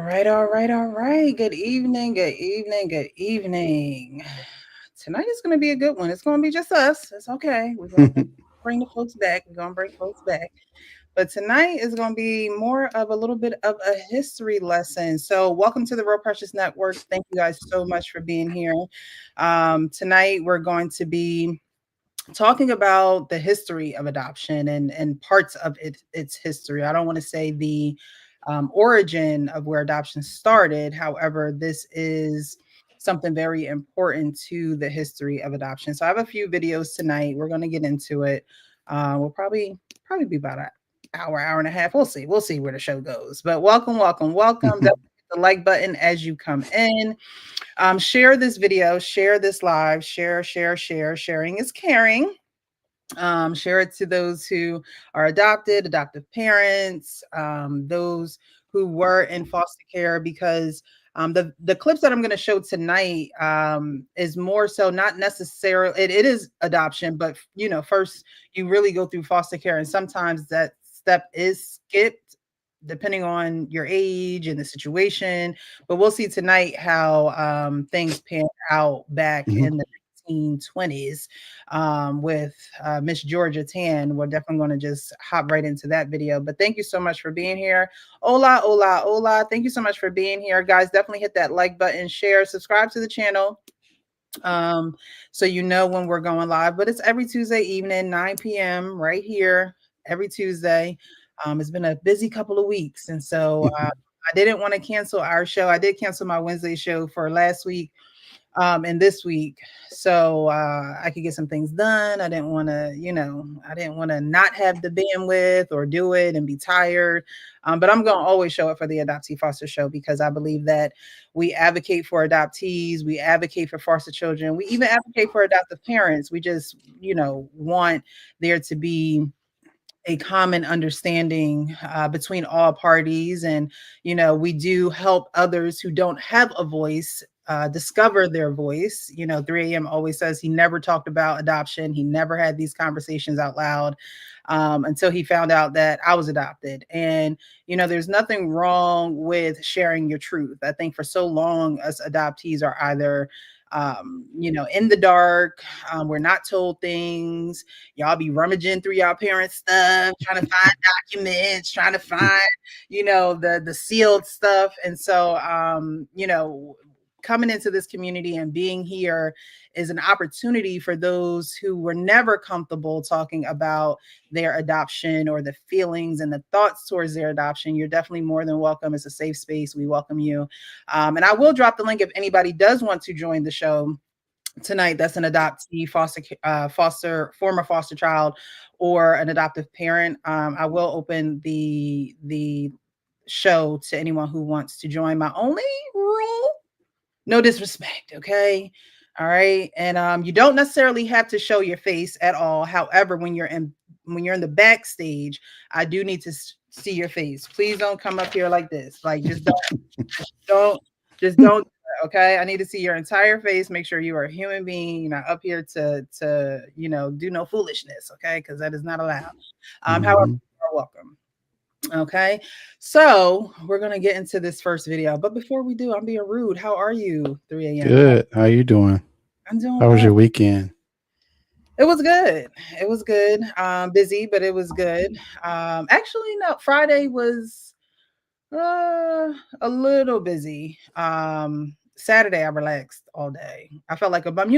All right. Good evening. Tonight is going to be a good one. It's going to be just us. It's okay. We're going to bring the folks back. We're going to bring folks back. But tonight is going to be more of a little bit of a history lesson. So, welcome to the Real Precious Network. Thank you guys so much for being here. Tonight, we're going to be talking about the history of adoption and parts of its history. I don't want to say the origin of where adoption started. However, this is something very important to the history of adoption. So I have a few videos tonight. We're going to get into it. We'll probably be about an hour and a half. We'll see. We'll see where the show goes. But welcome. Definitely hit the like button as you come in. Share this video, share this live, share. Sharing is caring. Share it to those who are adoptive parents, those who were in foster care, because the clips that I'm going to show tonight is more so not necessarily, it is adoption, but first you really go through foster care, and sometimes that step is skipped depending on your age and the situation. But we'll see tonight how things pan out back in the 1920s with Miss Georgia Tann. We're definitely going to just hop right into that video. But thank you so much for being here. Hola. Thank you so much for being here, guys. Definitely hit that like button, share, subscribe to the channel. So you know when we're going live. But it's every Tuesday evening, 9 p.m. right here, every Tuesday. It's been a busy couple of weeks, and so I didn't want to cancel our show. I did cancel my Wednesday show for last week and this week, so I could get some things done. I didn't want to not have the bandwidth or do it and be tired. But I'm going to always show up for the Adoptee Foster Show, because I believe that we advocate for adoptees, we advocate for foster children, we even advocate for adoptive parents. We just, want there to be a common understanding between all parties. And, we do help others who don't have a voice discover their voice. 3 a.m. always says he never talked about adoption. He never had these conversations out loud until he found out that I was adopted. And, there's nothing wrong with sharing your truth. I think for so long, us adoptees are either in the dark. We're not told things. Y'all be rummaging through y'all parents' stuff, trying to find documents, trying to find, the sealed stuff. And so, coming into this community and being here is an opportunity for those who were never comfortable talking about their adoption or the feelings and the thoughts towards their adoption. You're definitely more than welcome. It's a safe space. We welcome you. And I will drop the link if anybody does want to join the show tonight. That's an adoptee, former foster child, or an adoptive parent. I will open the show to anyone who wants to join. My only rule: no disrespect, okay? All right. And you don't necessarily have to show your face at all. However, when you're in the backstage, I do need to see your face. Please don't come up here like this. Like, just don't. Okay. I need to see your entire face. Make sure you are a human being. You're not up here to do no foolishness. Okay. Because that is not allowed. However, you are welcome. Okay, so we're gonna get into this first video, but before we do, I'm being rude. How are you? 3 a.m. Good. How you doing? I'm doing How was well. your weekend? It was good. Busy, but it was good. Actually, no, Friday was a little busy. Saturday I relaxed all day. I felt like a bum.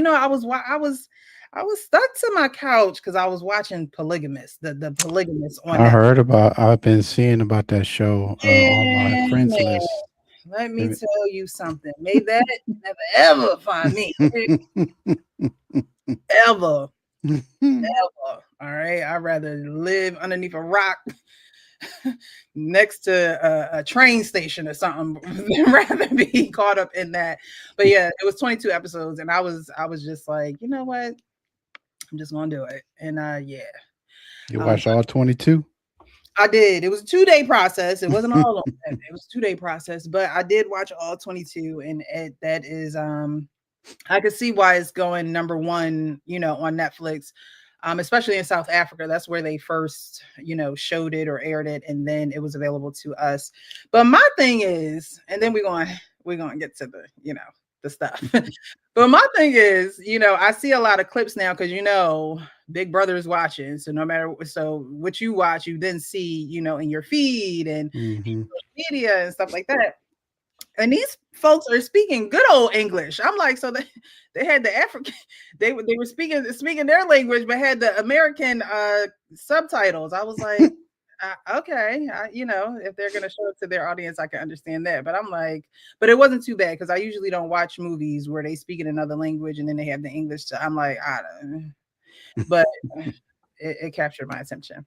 I was stuck to my couch because I was watching Polygamous, the Polygamous on I that. heard about. I've been seeing about that show on my Yeah, friends man. list. Let me Let tell you something. May that never ever find me. Ever. Ever. All right. I'd rather live underneath a rock next to a train station or something than rather be caught up in that. But yeah, it was 22 episodes, and I was just like, you know what? I'm just gonna do it. And yeah. You watch all 22? I did. It was a 2-day process. It wasn't all of that. It was a 2-day process, but I did watch all 22, and that is I could see why it's going number one, on Netflix. especially in South Africa. That's where they first, showed it or aired it, and then it was available to us. But my thing is, and then we're going to get to the stuff. But my thing is, I see a lot of clips now because Big Brother is watching. So no matter what you watch, you then see, in your feed and Mm-hmm. media and stuff like that. And these folks are speaking good old English. I'm like, so they had the African, they were speaking their language, but had the American subtitles. I was like, okay, if they're gonna show it to their audience, I can understand that. But I'm like, but it wasn't too bad because I usually don't watch movies where they speak in another language and then they have the English. I'm like, I don't, but it captured my attention.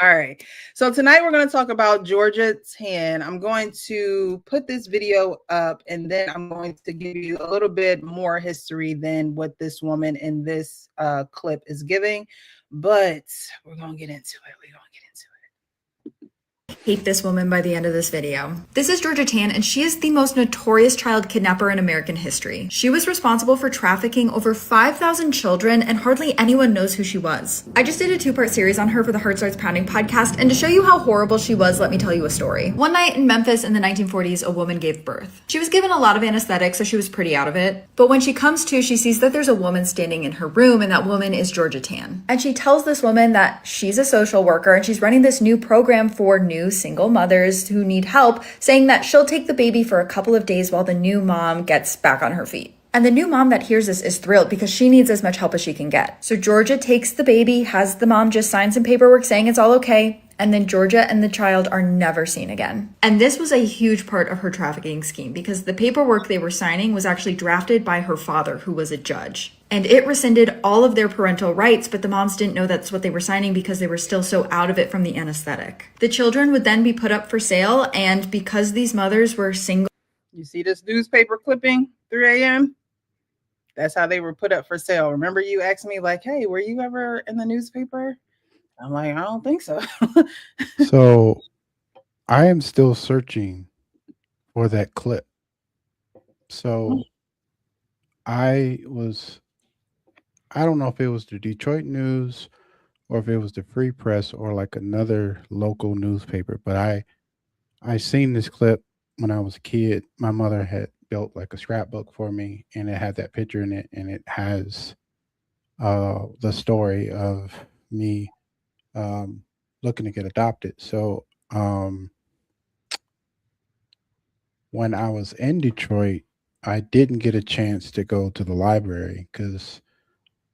All right. So tonight we're going to talk about Georgia Tann. I'm going to put this video up and then I'm going to give you a little bit more history than what this woman in this clip is giving. But we're going to get into it. Hate this woman by the end of this video. This is Georgia Tann, and she is the most notorious child kidnapper in American history. She was responsible for trafficking over 5,000 children, and hardly anyone knows who she was. I just did a 2-part series on her for the Heart Starts Pounding podcast, and to show you how horrible she was, let me tell you a story. One night in Memphis in the 1940s, a woman gave birth. She was given a lot of anesthetics, so she was pretty out of it. But when she comes to, she sees that there's a woman standing in her room, and that woman is Georgia Tann. And she tells this woman that she's a social worker, and she's running this new program for new single mothers who need help, saying that she'll take the baby for a couple of days while the new mom gets back on her feet. And the new mom that hears this is thrilled because she needs as much help as she can get. So Georgia takes the baby, has the mom just sign some paperwork saying it's all okay, and then Georgia and the child are never seen again. And this was a huge part of her trafficking scheme because the paperwork they were signing was actually drafted by her father, who was a judge. And it rescinded all of their parental rights, but the moms didn't know that's what they were signing because they were still so out of it from the anesthetic. The children would then be put up for sale, and because these mothers were single... You see this newspaper clipping, 3 a.m.? That's how they were put up for sale. Remember you asked me like, hey, were you ever in the newspaper? I'm like, I don't think so. So I am still searching for that clip. So I don't know if it was the Detroit News or if it was the Free Press or like another local newspaper, but I seen this clip when I was a kid. My mother had built like a scrapbook for me and it had that picture in it, and it has the story of me looking to get adopted. So when I was in Detroit, I didn't get a chance to go to the library because,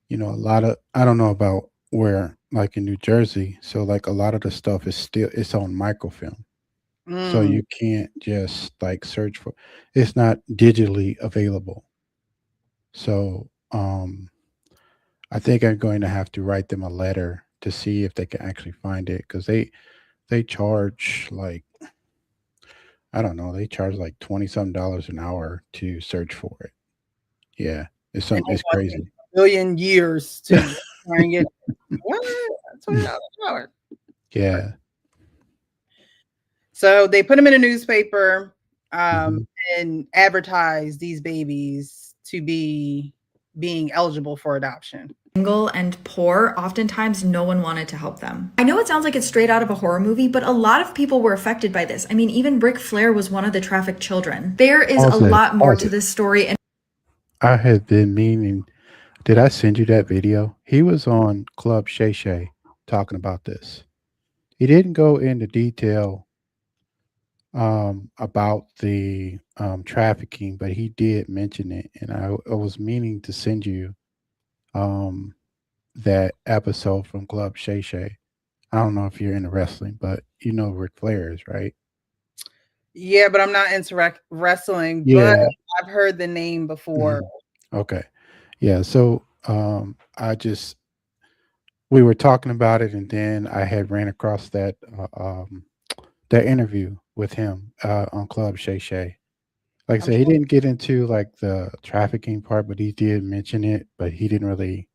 a lot of, I don't know about where, like in New Jersey. So like a lot of the stuff is still, it's on microfilm. So you can't just like search for, it's not digitally available. So I think I'm going to have to write them a letter to see if they can actually find it because they charge like, I don't know, they charge like 20 some dollars an hour to search for it. Yeah, it's crazy. A billion years to try and get what? $20 an hour. Yeah. So they put them in a newspaper Mhm. and advertise these babies to be being eligible for adoption. Single and poor, oftentimes no one wanted to help them. I know it sounds like it's straight out of a horror movie, but a lot of people were affected by this. I mean, even Ric Flair was one of the trafficked children. There is a lot more to this story. And I had been meaning, did I send you that video? He was on Club Shay Shay talking about this. He didn't go into detail about the trafficking, but he did mention it. And I was meaning to send you um, that episode from Club Shay Shay. I don't know if you're into wrestling, but you know Ric Flair is, right? Yeah, but I'm not into wrestling, but Yeah. I've heard the name before. Okay. Yeah. So we were talking about it, and then I had ran across that interview with him on Club Shay Shay. Like I said, he didn't get into like the trafficking part, but he did mention it, but he didn't really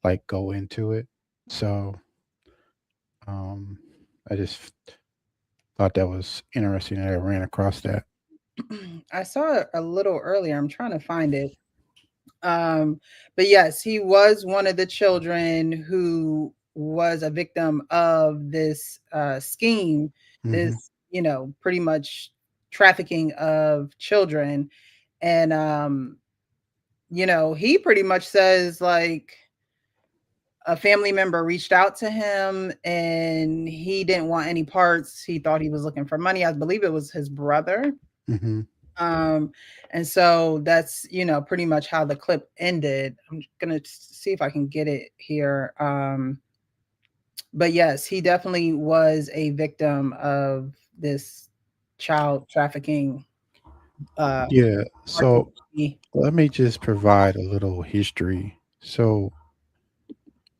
like go into it. So I just thought that was interesting that I ran across that. I saw it a little earlier. I'm trying to find it. Um, but yes, he was one of the children who was a victim of this scheme, Hmm. this, pretty much trafficking of children. And, he pretty much says like a family member reached out to him and he didn't want any parts. He thought he was looking for money. I believe it was his brother. Hmm. Um, and so that's, pretty much how the clip ended. I'm gonna see if I can get it here. But yes, he definitely was a victim of this child trafficking uh Yeah. So activity. let me just provide a little history. So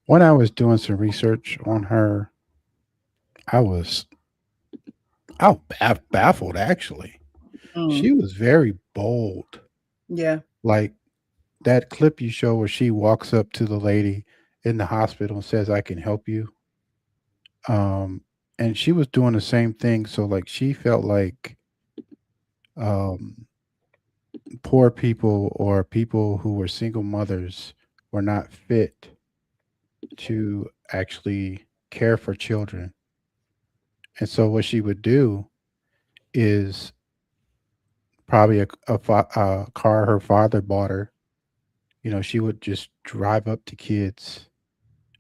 when I was doing some research on her, I was baffled actually. Mm, She was very bold. yeah, Like that clip you show where she walks up to the lady in the hospital and says, "I can help you." Um, and she was doing the same thing. So like she felt like um, poor people or people who were single mothers were not fit to actually care for children. And so what she would do is probably a car her father bought her. You know, she would just drive up to kids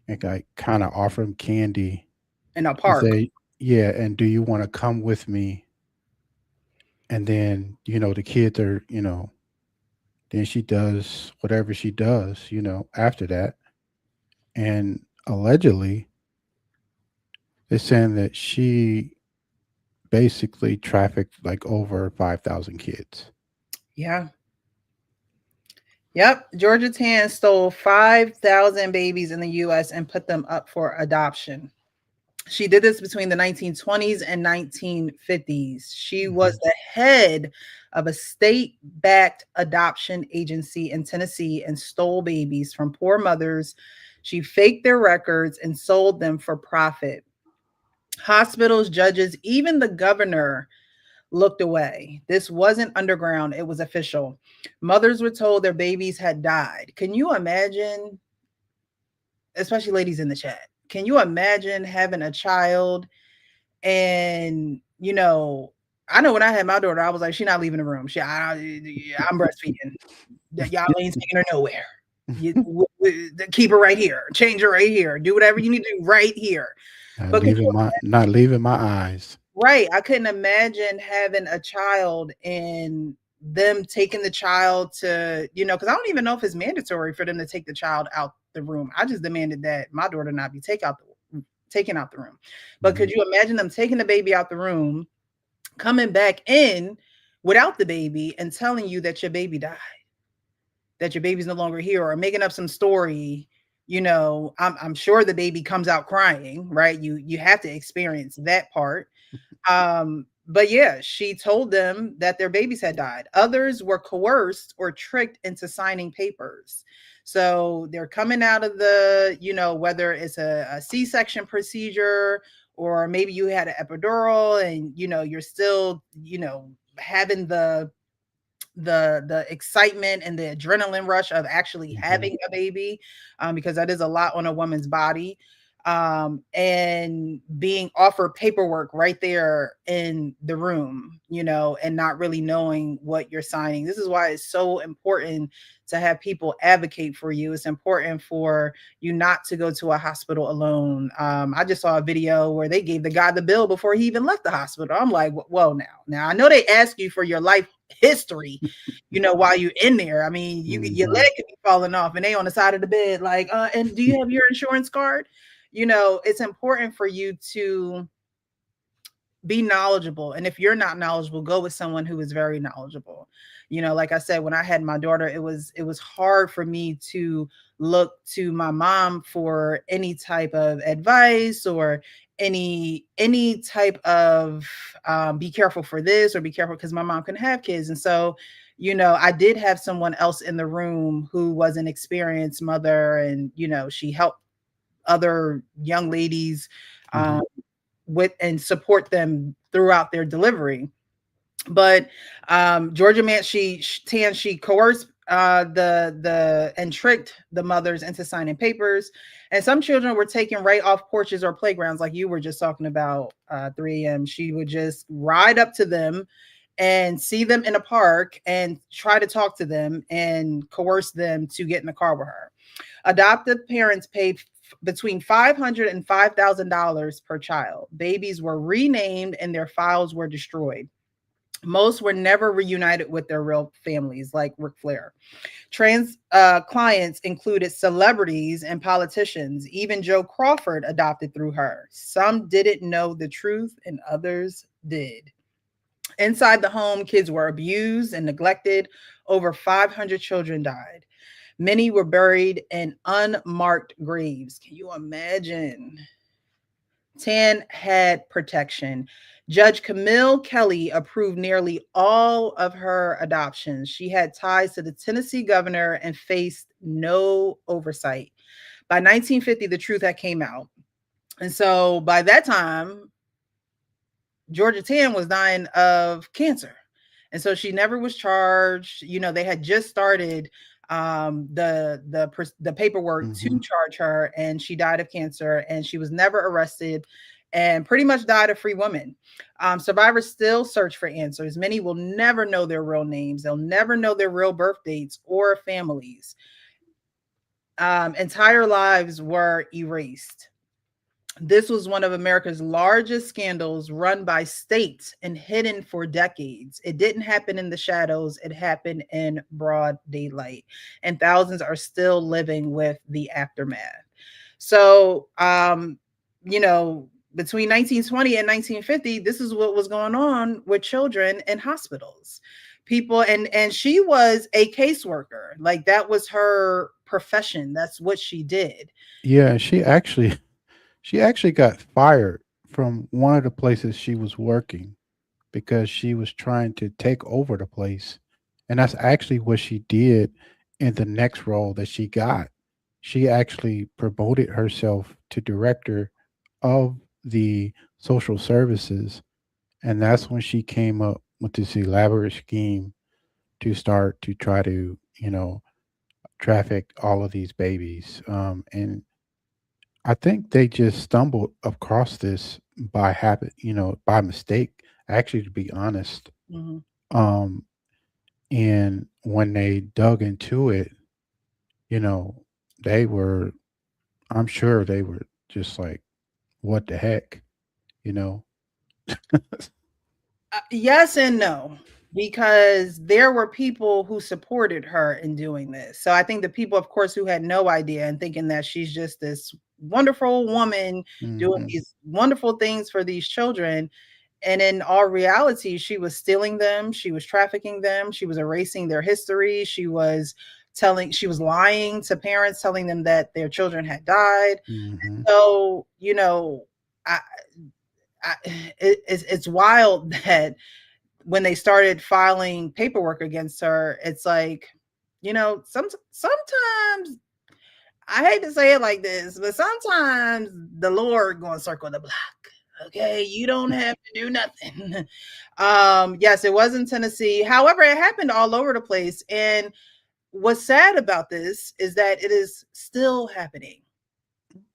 and like kind of offer them candy in a and park. say, "Yeah, and do you want to come with me?" And then the kids are then she does whatever she does after that, and allegedly they're saying that she basically trafficked like over 5,000 kids. Yeah. Yep. Georgia Tann stole 5,000 babies in the US and put them up for adoption. She did this between the 1920s and 1950s. She was Hmm. the head of a state backed adoption agency in Tennessee and stole babies from poor mothers. She faked their records and sold them for profit. Hospitals, judges, even the governor looked away. This wasn't underground, it was official. Mothers were told their babies had died. Can you imagine, especially ladies in the chat? Can you imagine having a child and I know when I had my daughter, I was like, she's not leaving the room. I'm breastfeeding. Y'all ain't taking her nowhere. Keep her right here. Change her right here. Do whatever you need to do right here. Not But could leaving you my eyes. right? I couldn't imagine having a child and them taking the child to, because I don't even know if it's mandatory for them to take the child out the room. I just demanded that my daughter not be taken out the room. But Hmm. could you imagine them taking the baby out the room, coming back in without the baby and telling you that your baby died, that your baby's no longer here, or making up some story? I'm sure the baby comes out crying, right? You have to experience that part. But yeah, she told them that their babies had died. Others were coerced or tricked into signing papers. So they're coming out of whether it's a C-section procedure or maybe you had an epidural and you're still, having the excitement and the adrenaline rush of actually Hmm. having a baby, because that is a lot on a woman's body, and being offered paperwork right there in the room, and not really knowing what you're signing. This is why it's so important to have people advocate for you. It's important for you not to go to a hospital alone. I just saw a video where they gave the guy the bill before he even left the hospital. I'm like, well, now I know they ask you for your life history, while you're in there. I mean, your Hmm. leg could be falling off and they on the side of the bed, like, and do you have your insurance card? It's important for you to be knowledgeable. And if you're not knowledgeable, go with someone who is very knowledgeable. Like I said, when I had my daughter, it was hard for me to look to my mom for any type of advice or any type of be careful for this or be careful, because my mom couldn't have kids. And so I did have someone else in the room who was an experienced mother, and she helped other young ladies, Hmm. um, with and support them throughout their delivery. But Georgia Tann, she coerced and tricked the mothers into signing papers. And some children were taken right off porches or playgrounds, like you were just talking about. 3 a.m. She would just ride up to them and see them in a park and try to talk to them and coerce them to get in the car with her. Adoptive parents paid between $500 and $5,000 per child. Babies were renamed and their files were destroyed. Most were never reunited with their real families, like Ric Flair. Trans clients included celebrities and politicians. Even Joe Crawford adopted through her. Some didn't know the truth, and others did. Inside the home, kids were abused and neglected. Over 500 children died. Many were buried in unmarked graves. Can you imagine? Tann had protection. Judge Camille Kelly approved nearly all of her adoptions. She had ties to the Tennessee governor and faced no oversight. By 1950, the truth had came out. And so by that time, Georgia Tann was dying of cancer. And so she never was charged. They had just started the paperwork to charge her, and she died of cancer, and she was never arrested and pretty much died a free woman. Survivors still search for answers. Many will never know their real names. They'll never know their real birth dates or families. Entire lives were erased. This was one of America's largest scandals, run by states and hidden for decades. It didn't happen in the shadows. It happened in broad daylight. And thousands are still living with the aftermath. So, between 1920 and 1950, this is what was going on with children in hospitals. People, and she was a caseworker. Like, that was her profession. That's what she did. Yeah, she actually got fired from one of the places she was working because she was trying to take over the place. And that's actually what she did in the next role that she got. She actually promoted herself to director of the social services. And that's when she came up with this elaborate scheme to start to try to, traffic all of these babies. And I think they just stumbled across this by habit, by mistake, actually, to be honest. Mm-hmm. Um, and when they dug into it, you know, they were, I'm sure they were just like, what the heck, you know? Yes and no, because there were people who supported her in doing this. So I think the people, of course, who had no idea and thinking that she's just this wonderful woman doing Hmm. these wonderful things for these children. And in all reality, she was stealing them, she was trafficking them, she was erasing their history, she was lying to parents, telling them that their children had died. Hmm. So, I, it's wild that when they started filing paperwork against her, it's like, sometimes I hate to say it like this, but sometimes the Lord going to circle the block. Okay, you don't have to do nothing. Yes, it was in Tennessee. However, it happened all over the place. And what's sad about this is that it is still happening.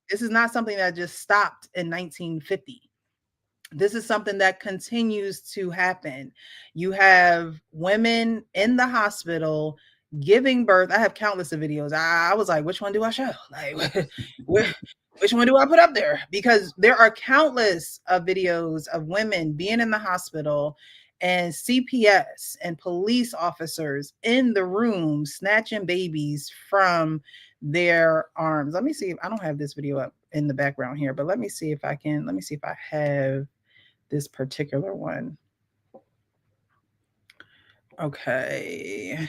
This is not something that just stopped in 1950. This is something that continues to happen. You have women in the hospital giving birth. I have countless of videos. I was like, which one do I show? Like, which one do I put up there? Because there are countless of videos of women being in the hospital and CPS and police officers in the room snatching babies from their arms. Let me see if I don't have this video up in the background here, but let me see if I can. Let me see if I have this particular one. Okay.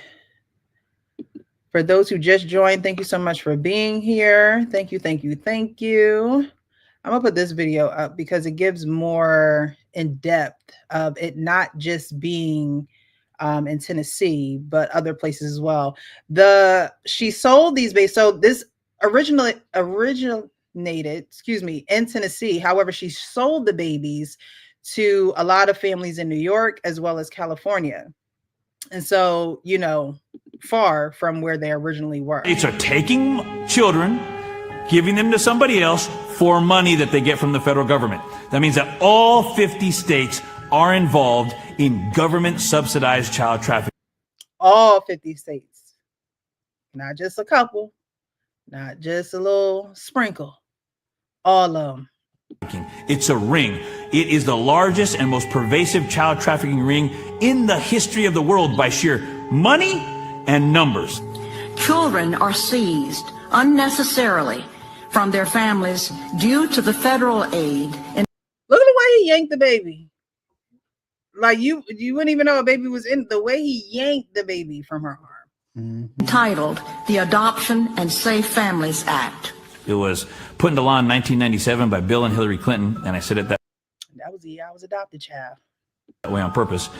For those who just joined, thank you so much for being here. Thank you, thank you, thank you. I'm gonna put this video up because it gives more in depth of it not just being in Tennessee, but other places as well. She sold these babies. So this originated, in Tennessee. However, she sold the babies to a lot of families in New York as well as California. And so, far from where they originally were. States are taking children, giving them to somebody else for money that they get from the federal government. That means that all 50 states are involved in government subsidized child trafficking. All 50 states, not just a couple, not just a little sprinkle, all of them. It's a ring. It is the largest and most pervasive child trafficking ring in the history of the world by sheer money and numbers. Children are seized unnecessarily from their families due to the federal aid. Look at the way he yanked the baby. Like you wouldn't even know a baby was in the way he yanked the baby from her arm. Entitled the Adoption and Safe Families Act. It was put into law in 1997 by Bill and Hillary Clinton, and I said it that was the year I was adopted, child. That way on purpose.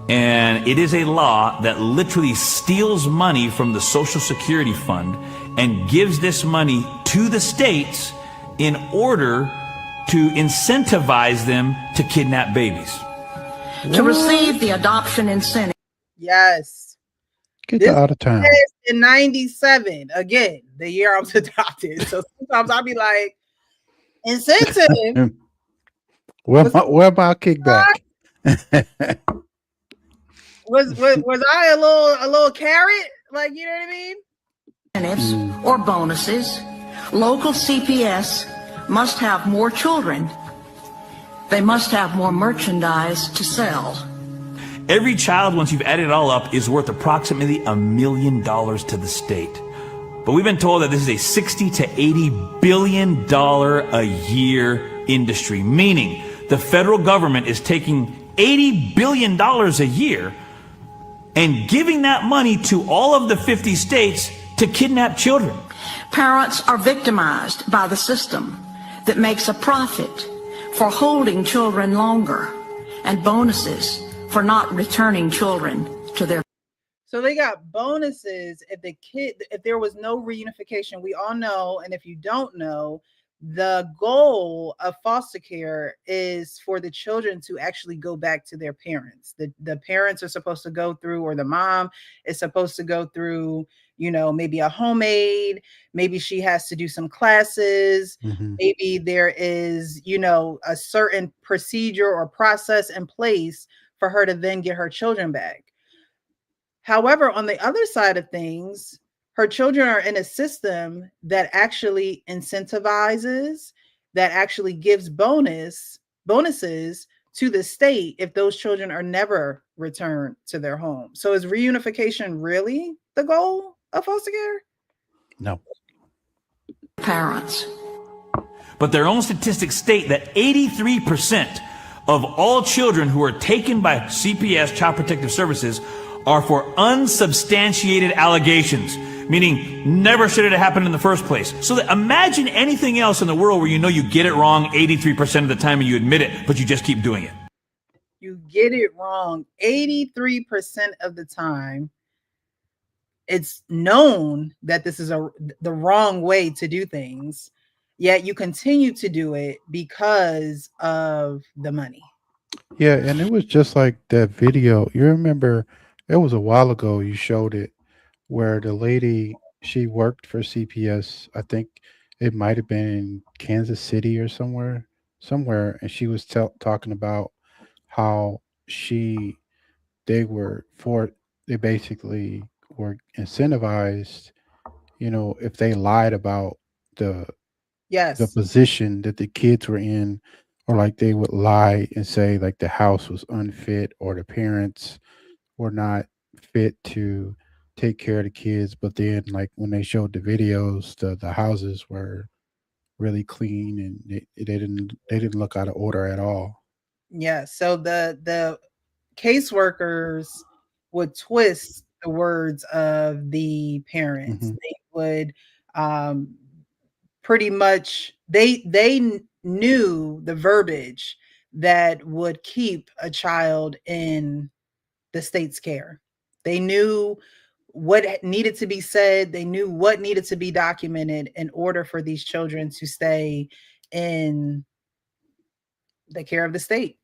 And it is a law that literally steals money from the Social Security Fund and gives this money to the states in order to incentivize them to kidnap babies. To receive the adoption incentive. Yes. Get that out of town. In 97, again, the year I was adopted. So sometimes I'll be like, incentive. Where about kickback? was I a little carrot? Like, you know what I mean? Incentives or bonuses. Local CPS must have more children. They must have more merchandise to sell. Every child, once you've added it all up, is worth approximately $1 million to the state. But we've been told that this is a $60 to $80 billion a year industry, meaning the federal government is taking $80 billion a year and giving that money to all of the 50 states to kidnap children. Parents are victimized by the system that makes a profit for holding children longer and bonuses for not returning children to their. So they got bonuses if there was no reunification. We all know, and if you don't know, the goal of foster care is for the children to actually go back to their parents. The parents are supposed to go through, or the mom is supposed to go through, maybe a home aid. Maybe she has to do some classes. Maybe there is, a certain procedure or process in place for her to then get her children back. However, on the other side of things, her children are in a system that actually incentivizes, that actually gives bonuses to the state if those children are never returned to their home. So is reunification really the goal of foster care? No. Parents. But their own statistics state that 83% of all children who are taken by CPS, Child Protective Services, are for unsubstantiated allegations, meaning never should it have happened in the first place. So that imagine anything else in the world where you get it wrong 83% of the time and you admit it, but you just keep doing it. You get it wrong 83% of the time. It's known that this is the wrong way to do things, yet you continue to do it because of the money. Yeah, and it was just like that video. You remember, it was a while ago you showed it, where the lady, she worked for CPS. I think it might have been in Kansas City or somewhere, and she was talking about how they basically were incentivized, if they lied about the position that the kids were in, or like they would lie and say like the house was unfit or the parents were not fit to take care of the kids. But then like when they showed the videos, the houses were really clean and they didn't look out of order at all. Yeah. So the caseworkers would twist the words of the parents. They would pretty much they knew the verbiage that would keep a child in the state's care. They knew what needed to be said. They knew what needed to be documented in order for these children to stay in the care of the state.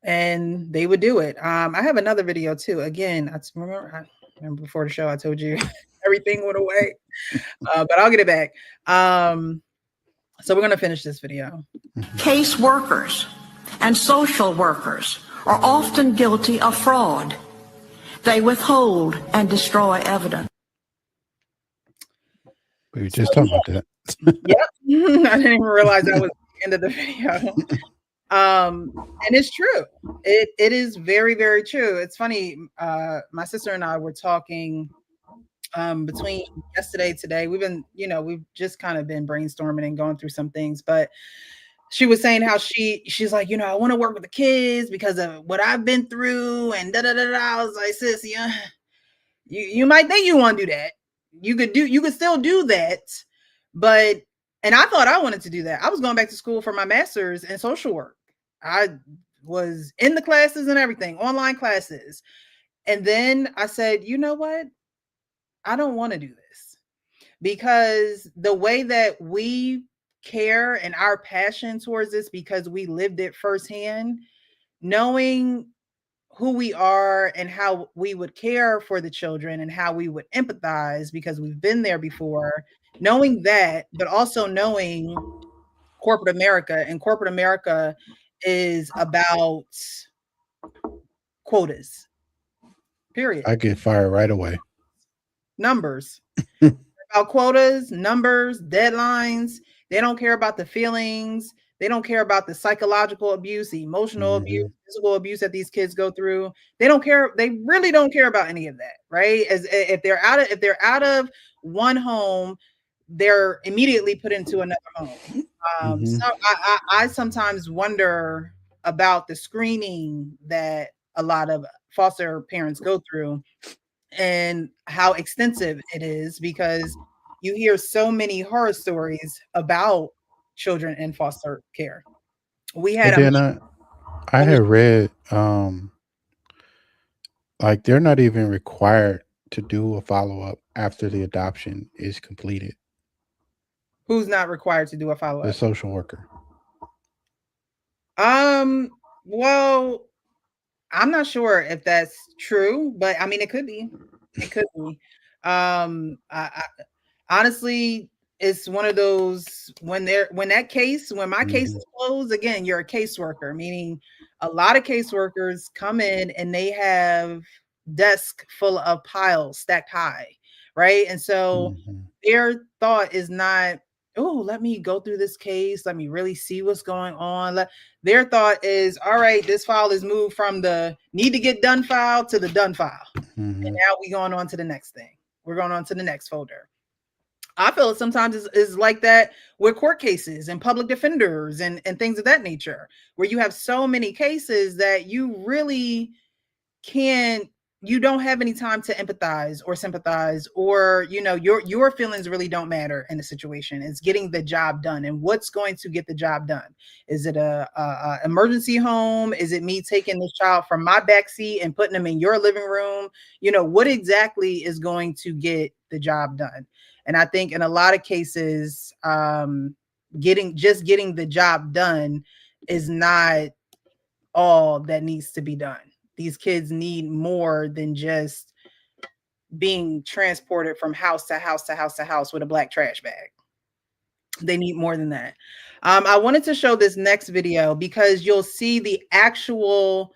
and they would do it. I have another video too. Again, I remember before the show I told you everything went away, but I'll get it back. So we're going to finish this video. Case workers and social workers are often guilty of fraud. They withhold and destroy evidence. We were just talking about that. Yep. I didn't even realize that was the end of the video. And it's true. It is very, very true. It's funny. My sister and I were talking between yesterday, today. We've just kind of been brainstorming and going through some things, but she was saying how she's like, I want to work with the kids because of what I've been through and da da da da. I was like, sis, you might think you want to do that. You could still do that, and I thought I wanted to do that. I was going back to school for my master's in social work. I was in the classes and everything, online classes. And then I said, you know what? I don't want to do this, because the way that we care and our passion towards this, because we lived it firsthand, knowing who we are and how we would care for the children and how we would empathize because we've been there before, knowing that, but also knowing corporate America, and corporate America is about quotas, period. I get fired right away. Numbers. About quotas, numbers, deadlines. They don't care about the feelings. They don't care about the psychological abuse, the emotional abuse, physical abuse that these kids go through. They don't care. They really don't care about any of that, right? As if they're out of one home, they're immediately put into another home. So I sometimes wonder about the screening that a lot of foster parents go through and how extensive it is, because you hear so many horror stories about children in foster care. We had I had read like they're not even required to do a follow-up after the adoption is completed. Who's not required to do a follow-up? The social worker. Well, I'm not sure if that's true, but I mean, it could be. It could be. I honestly, it's one of those when my case is closed, again, you're a caseworker, meaning a lot of caseworkers come in and they have desk full of piles stacked high, right? And so their thought is not, oh, let me go through this case. Let me really see what's going on. Their thought is, all right, this file is moved from the need to get done file to the done file. And now we're going on to the next thing. We're going on to the next folder. I feel sometimes is like that with court cases and public defenders and things of that nature, where you have so many cases that you really you don't have any time to empathize or sympathize, or your feelings really don't matter in the situation. It's getting the job done, and what's going to get the job done. Is it a emergency home? Is it me taking this child from my backseat and putting them in your living room? What exactly is going to get the job done? And I think in a lot of cases, getting the job done is not all that needs to be done. These kids need more than just being transported from house to house to house to house with a black trash bag. They need more than that. I wanted to show this next video because you'll see the actual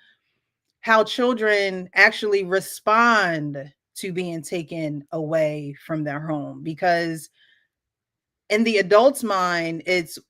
how children actually respond to being taken away from their home. Because in the adult's mind,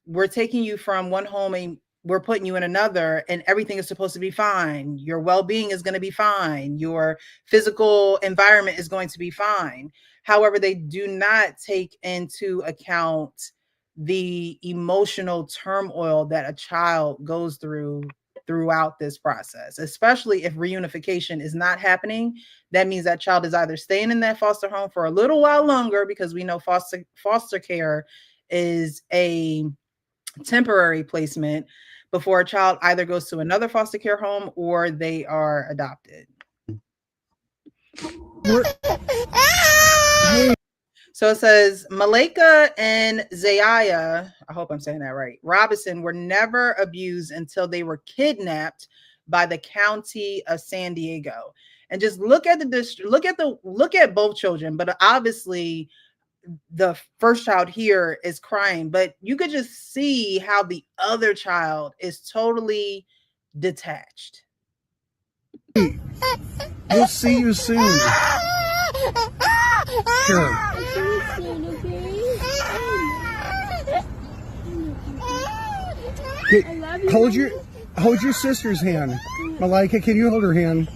we're taking you from one home and we're putting you in another, and everything is supposed to be fine. Your well-being is going to be fine. Your physical environment is going to be fine. However, they do not take into account the emotional turmoil that a child goes throughout this process, especially if reunification is not happening. That means that child is either staying in that foster home for a little while longer, because we know foster care is a temporary placement before a child either goes to another foster care home or they are adopted. So it says Malika and Zayaya, I hope I'm saying that right, Robinson were never abused until they were kidnapped by the county of San Diego. And just look at the district, look at both children, but obviously the first child here is crying, but you could just see how the other child is totally detached. We'll see you soon. Sure. Hold your sister's hand. Malika, can you hold her hand?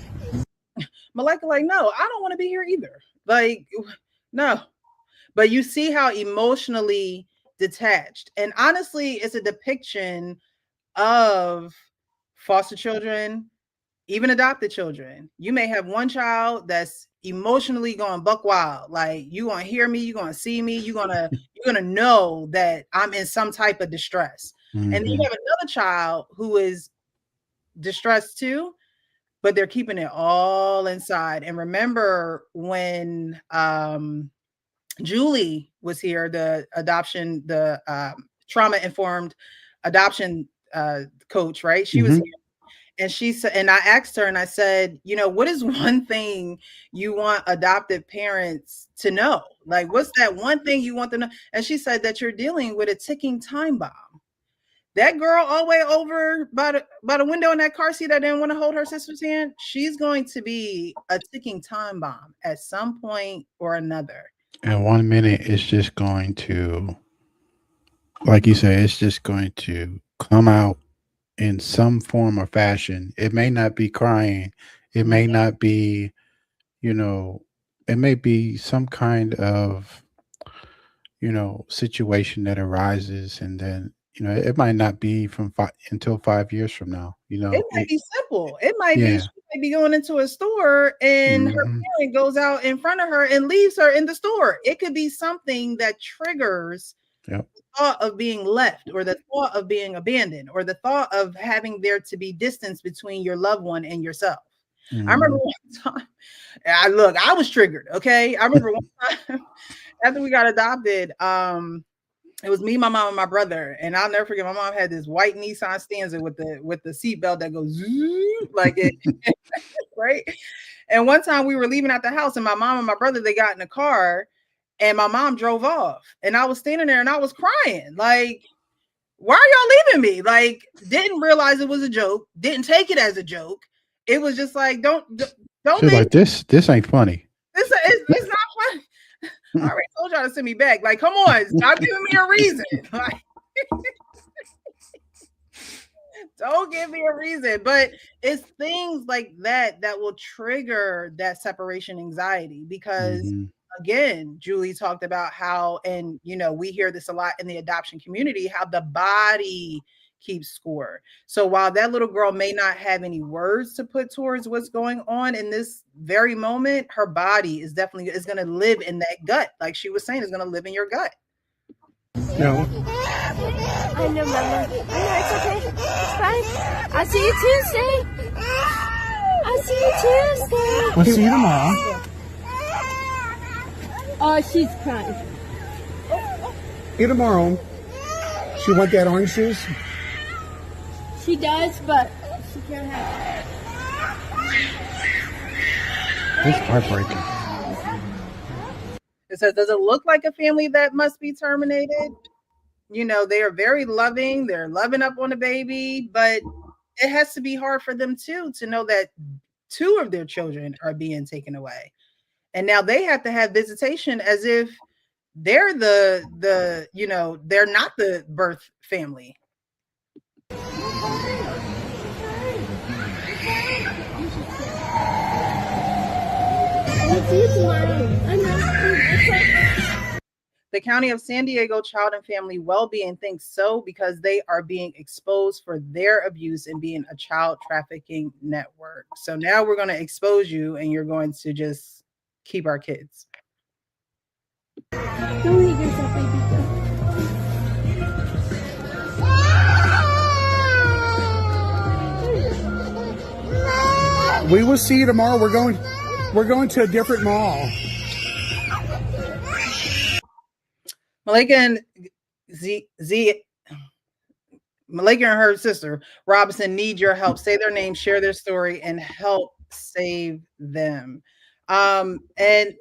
Malika, like, no, I don't want to be here either. Like, no. But you see how emotionally detached. And honestly, it's a depiction of foster children, even adopted children. You may have one child that's emotionally going buck wild. Like, you gonna hear me, you gonna see me, you're gonna know that I'm in some type of distress. And then you have another child who is distressed too, but they're keeping it all inside. And remember when Julie was here, the trauma-informed adoption coach, right? She was here. And she said, and I asked her and I said, you know, what is one thing you want adoptive parents to know? Like, what's that one thing you want them to know? And she said that you're dealing with a ticking time bomb. That girl all the way over by the window in that car seat that didn't want to hold her sister's hand, she's going to be a ticking time bomb at some point or another. And 1 minute it's just going to, like you say, it's just going to come out in some form or fashion. It may not be crying. It may not be, you know, it may be some kind of, you know, situation that arises, and then, you know, it might not be until 5 years from now. You know, it might be simple. It might be, she might be going into a store and her parent goes out in front of her and leaves her in the store. It could be something that triggers the thought of being left, or the thought of being abandoned, or the thought of having there to be distance between your loved one and yourself. I remember one time, I was triggered. Okay. I remember one time after we got adopted, it was me, my mom, and my brother, and I'll never forget. My mom had this white Nissan Stanza with the seatbelt that goes like it, right? And one time we were leaving out the house, and my mom and my brother, they got in the car, and my mom drove off, and I was standing there and I was crying, like, why are y'all leaving me? Like, didn't realize it was a joke, didn't take it as a joke. It was just like, don't like this ain't funny. It's not funny. I already told y'all to send me back. Like, come on, stop giving me a reason. Like, don't give me a reason. But it's things like that that will trigger that separation anxiety, because again, Julie talked about how, and you know, we hear this a lot in the adoption community, how the body keeps score. So while that little girl may not have any words to put towards what's going on in this very moment, her body is definitely going to live in that gut. Like she was saying, is going to live in your gut. No. I know, Mama. I know, it's okay. It's fine. I'll see you Tuesday. I'll see you Tuesday. We'll see you tomorrow. Oh, she's crying. See you tomorrow. She want that orange juice? She does, but she can't have it. It's heartbreaking. It says, does it look like a family that must be terminated? You know, they are very loving. They're loving up on the baby, but it has to be hard for them too, to know that 2 of their children are being taken away. And now they have to have visitation as if they're the you know, they're not the birth family. We'll see you tomorrow. I know. The County of San Diego Child and Family Wellbeing thinks so, because they are being exposed for their abuse and being a child trafficking network. So now we're going to expose you, and you're going to just keep our kids. Don't leave yourself, baby. We will see you tomorrow. We're going to a different mall. Malika and Malika and her sister Robinson need your help. Say their name, share their story, and help save them. And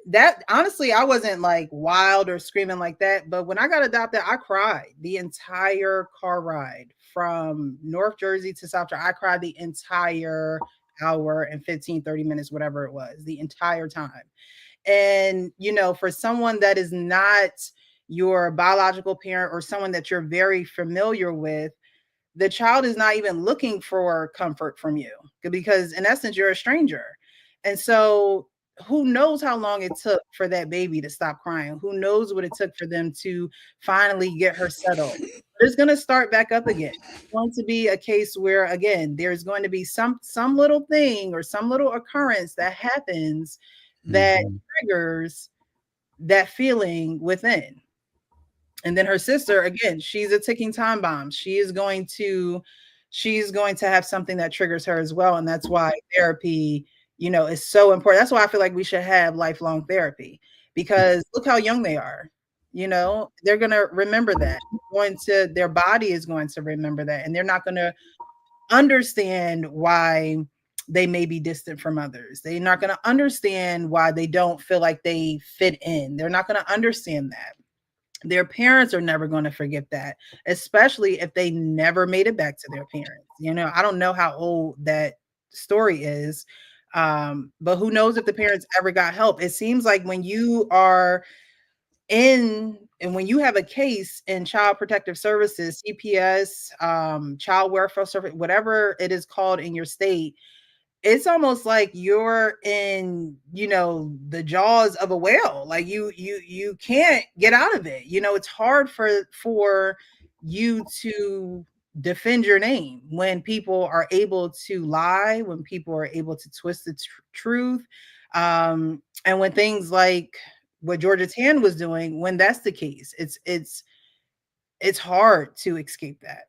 that honestly, I wasn't like wild or screaming like that, but when I got adopted, I cried the entire car ride from North Jersey to South Jersey. I cried the entire hour and 15, 30 minutes, whatever it was, the entire time. And, for someone that is not your biological parent or someone that you're very familiar with, the child is not even looking for comfort from you because in essence you're a stranger. And so who knows how long it took for that baby to stop crying? Who knows what it took for them to finally get her settled? It's going to start back up again. It's going to be a case where again there's going to be some little thing or some little occurrence that happens that triggers that feeling within. And then her sister, again, she's a ticking time bomb. She's going to have something that triggers her as well. And that's why therapy, is so important. That's why I feel like we should have lifelong therapy, because look how young they are. They're going to remember that. Their body is going to remember that. And they're not going to understand why they may be distant from others. They're not going to understand why they don't feel like they fit in. They're not going to understand that. Their parents are never going to forget that, especially if they never made it back to their parents. I don't know how old that story is, but who knows if the parents ever got help. It seems like when you are when you have a case in Child Protective Services, CPS, Child Welfare Service, whatever it is called in your state, it's almost like you're in, the jaws of a whale. Like you can't get out of it. It's hard for you to defend your name when people are able to lie, when people are able to twist the truth. And when things like what Georgia Tann was doing, when that's the case, it's hard to escape that.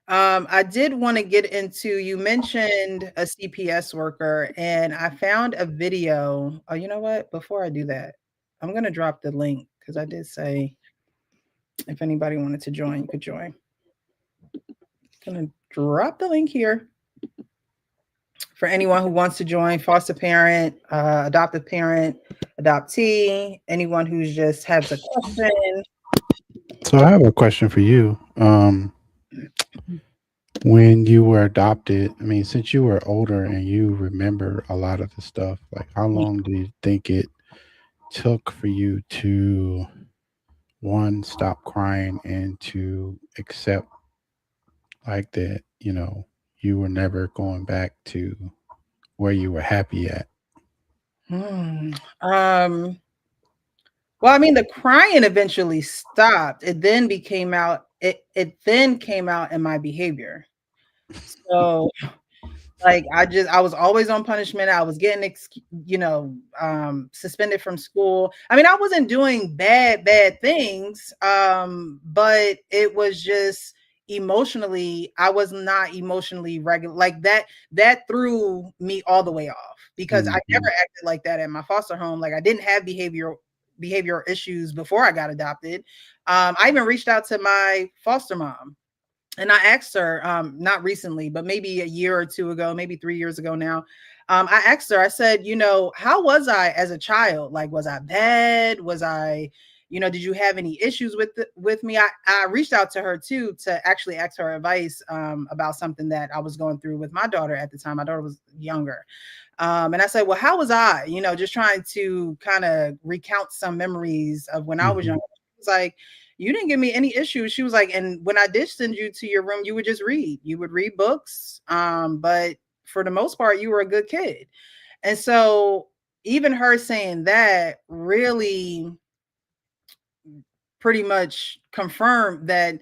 I did want to get into, you mentioned a CPS worker, and I found a video. Oh, you know what? Before I do that, I'm going to drop the link because I did say if anybody wanted to join, you could join. I'm going to drop the link here for anyone who wants to join, foster parent, adoptive parent, adoptee, anyone who's just has a question. So I have a question for you. When you were adopted, I mean, since you were older and you remember a lot of the stuff, like how long do you think it took for you to, one, stop crying and to accept like that, you were never going back to where you were happy at? Well, I mean, the crying eventually stopped. It then it then came out in my behavior. So like I was always on punishment. I was getting suspended from school. I mean, I wasn't doing bad things, but it was just emotionally, I was not emotionally regular. Like that threw me all the way off because I never acted like that at my foster home. Like I didn't have behavioral issues before I got adopted. I even reached out to my foster mom. And I asked her, not recently, but maybe a year or two ago, maybe 3 years ago now. I asked her, I said, how was I as a child? Like, was I bad? Was I, did you have any issues with me? I reached out to her too, to actually ask her advice about something that I was going through with my daughter at the time. My daughter was younger. And I said, well, how was I, just trying to kind of recount some memories of when I was younger. She was like, you didn't give me any issues. She was like, and when I did send you to your room, you would just read. You would read books. But for the most part, you were a good kid. And so even her saying that really pretty much confirmed that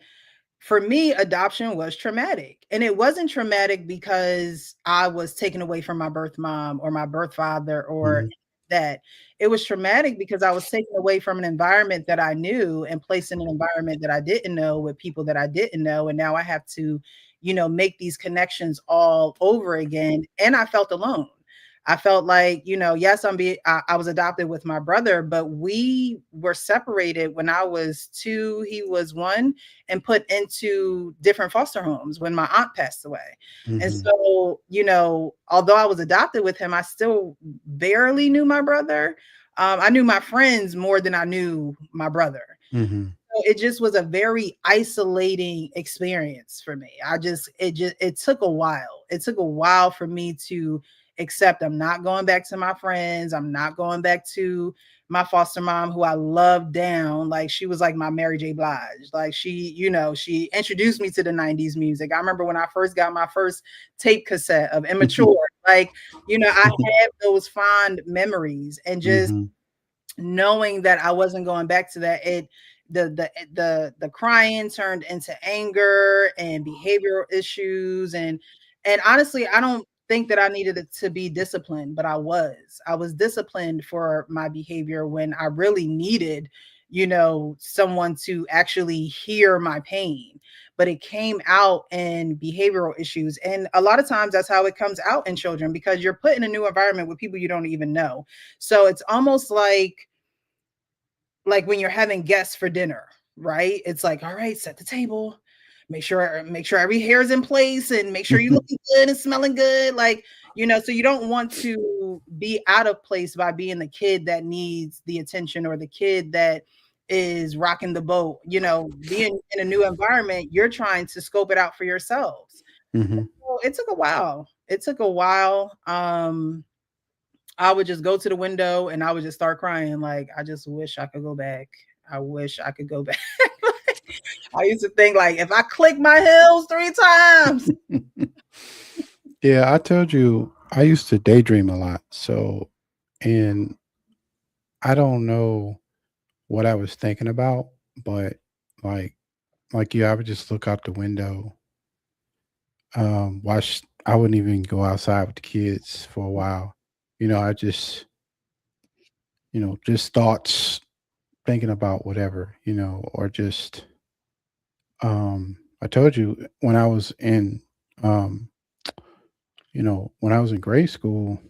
for me, adoption was traumatic. And it wasn't traumatic because I was taken away from my birth mom or my birth father or that. It was traumatic because I was taken away from an environment that I knew and placed in an environment that I didn't know with people that I didn't know. And now I have to, make these connections all over again. And I felt alone. I felt like, yes, I was adopted with my brother, but we were separated when I was 2, he was 1, and put into different foster homes when my aunt passed away. And Mhm. so, although I was adopted with him, I still barely knew my brother. I knew my friends more than I knew my brother. Mhm. So it just was a very isolating experience for me. It took a while. It took a while for me to accept I'm not going back to my friends. I'm not going back to my foster mom who I loved down. Like she was like my Mary J. Blige. Like she introduced me to the 90s music. I remember when I first got my first tape cassette of Immature. Like, I have those fond memories and just Mhm. knowing that I wasn't going back to that, the crying turned into anger and behavioral issues, and honestly, I don't think that I needed it to be disciplined, but I was disciplined for my behavior when I really needed, someone to actually hear my pain. But it came out in behavioral issues. And a lot of times that's how it comes out in children because you're put in a new environment with people you don't even know. So it's almost like when you're having guests for dinner, right? It's like, all right, set the table, make sure every hair is in place and make sure you're looking good and smelling good. Like, so you don't want to be out of place by being the kid that needs the attention or the kid that is rocking the boat. Being in a new environment, you're trying to scope it out for yourselves. Mhm. So it took a while. It took a while. I would just go to the window and I would just start crying. Like, I just wish I could go back. I wish I could go back. I used to think like if I click my heels 3 times. Yeah, I told you I used to daydream a lot. So, and I don't know what I was thinking about, but like like you, I would just look out the window, watch. I wouldn't even go outside with the kids for a while. I just, just thoughts, thinking about whatever, or just, I told you when I was in, um, when I was in grade school,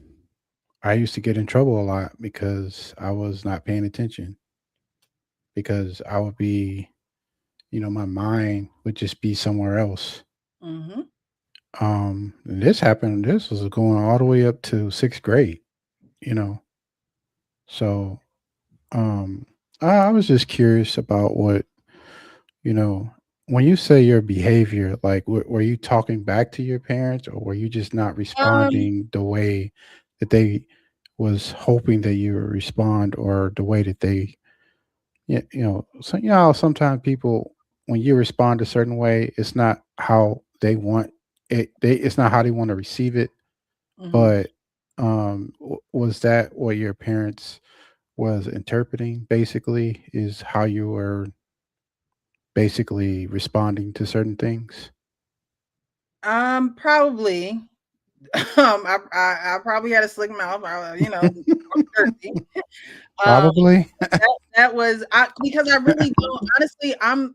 I used to get in trouble a lot because I was not paying attention because I would be, my mind would just be somewhere else. Mhm. And this happened. This was going all the way up to sixth grade. You know, so um, I was just curious about what you know when you say your behavior. Like, were you talking back to your parents, or were you just not Um, responding the way that they was hoping that you would respond, or the way that they, yeah, so sometimes people, when you respond a certain way, it's not how they want it. It's not how they want to receive it. mhm. But was that what your parents was interpreting? Basically, is how you were basically responding to certain things. Probably. I probably had a slick mouth. I was thirsty. Um, Probably. that was because I really don't honestly. I'm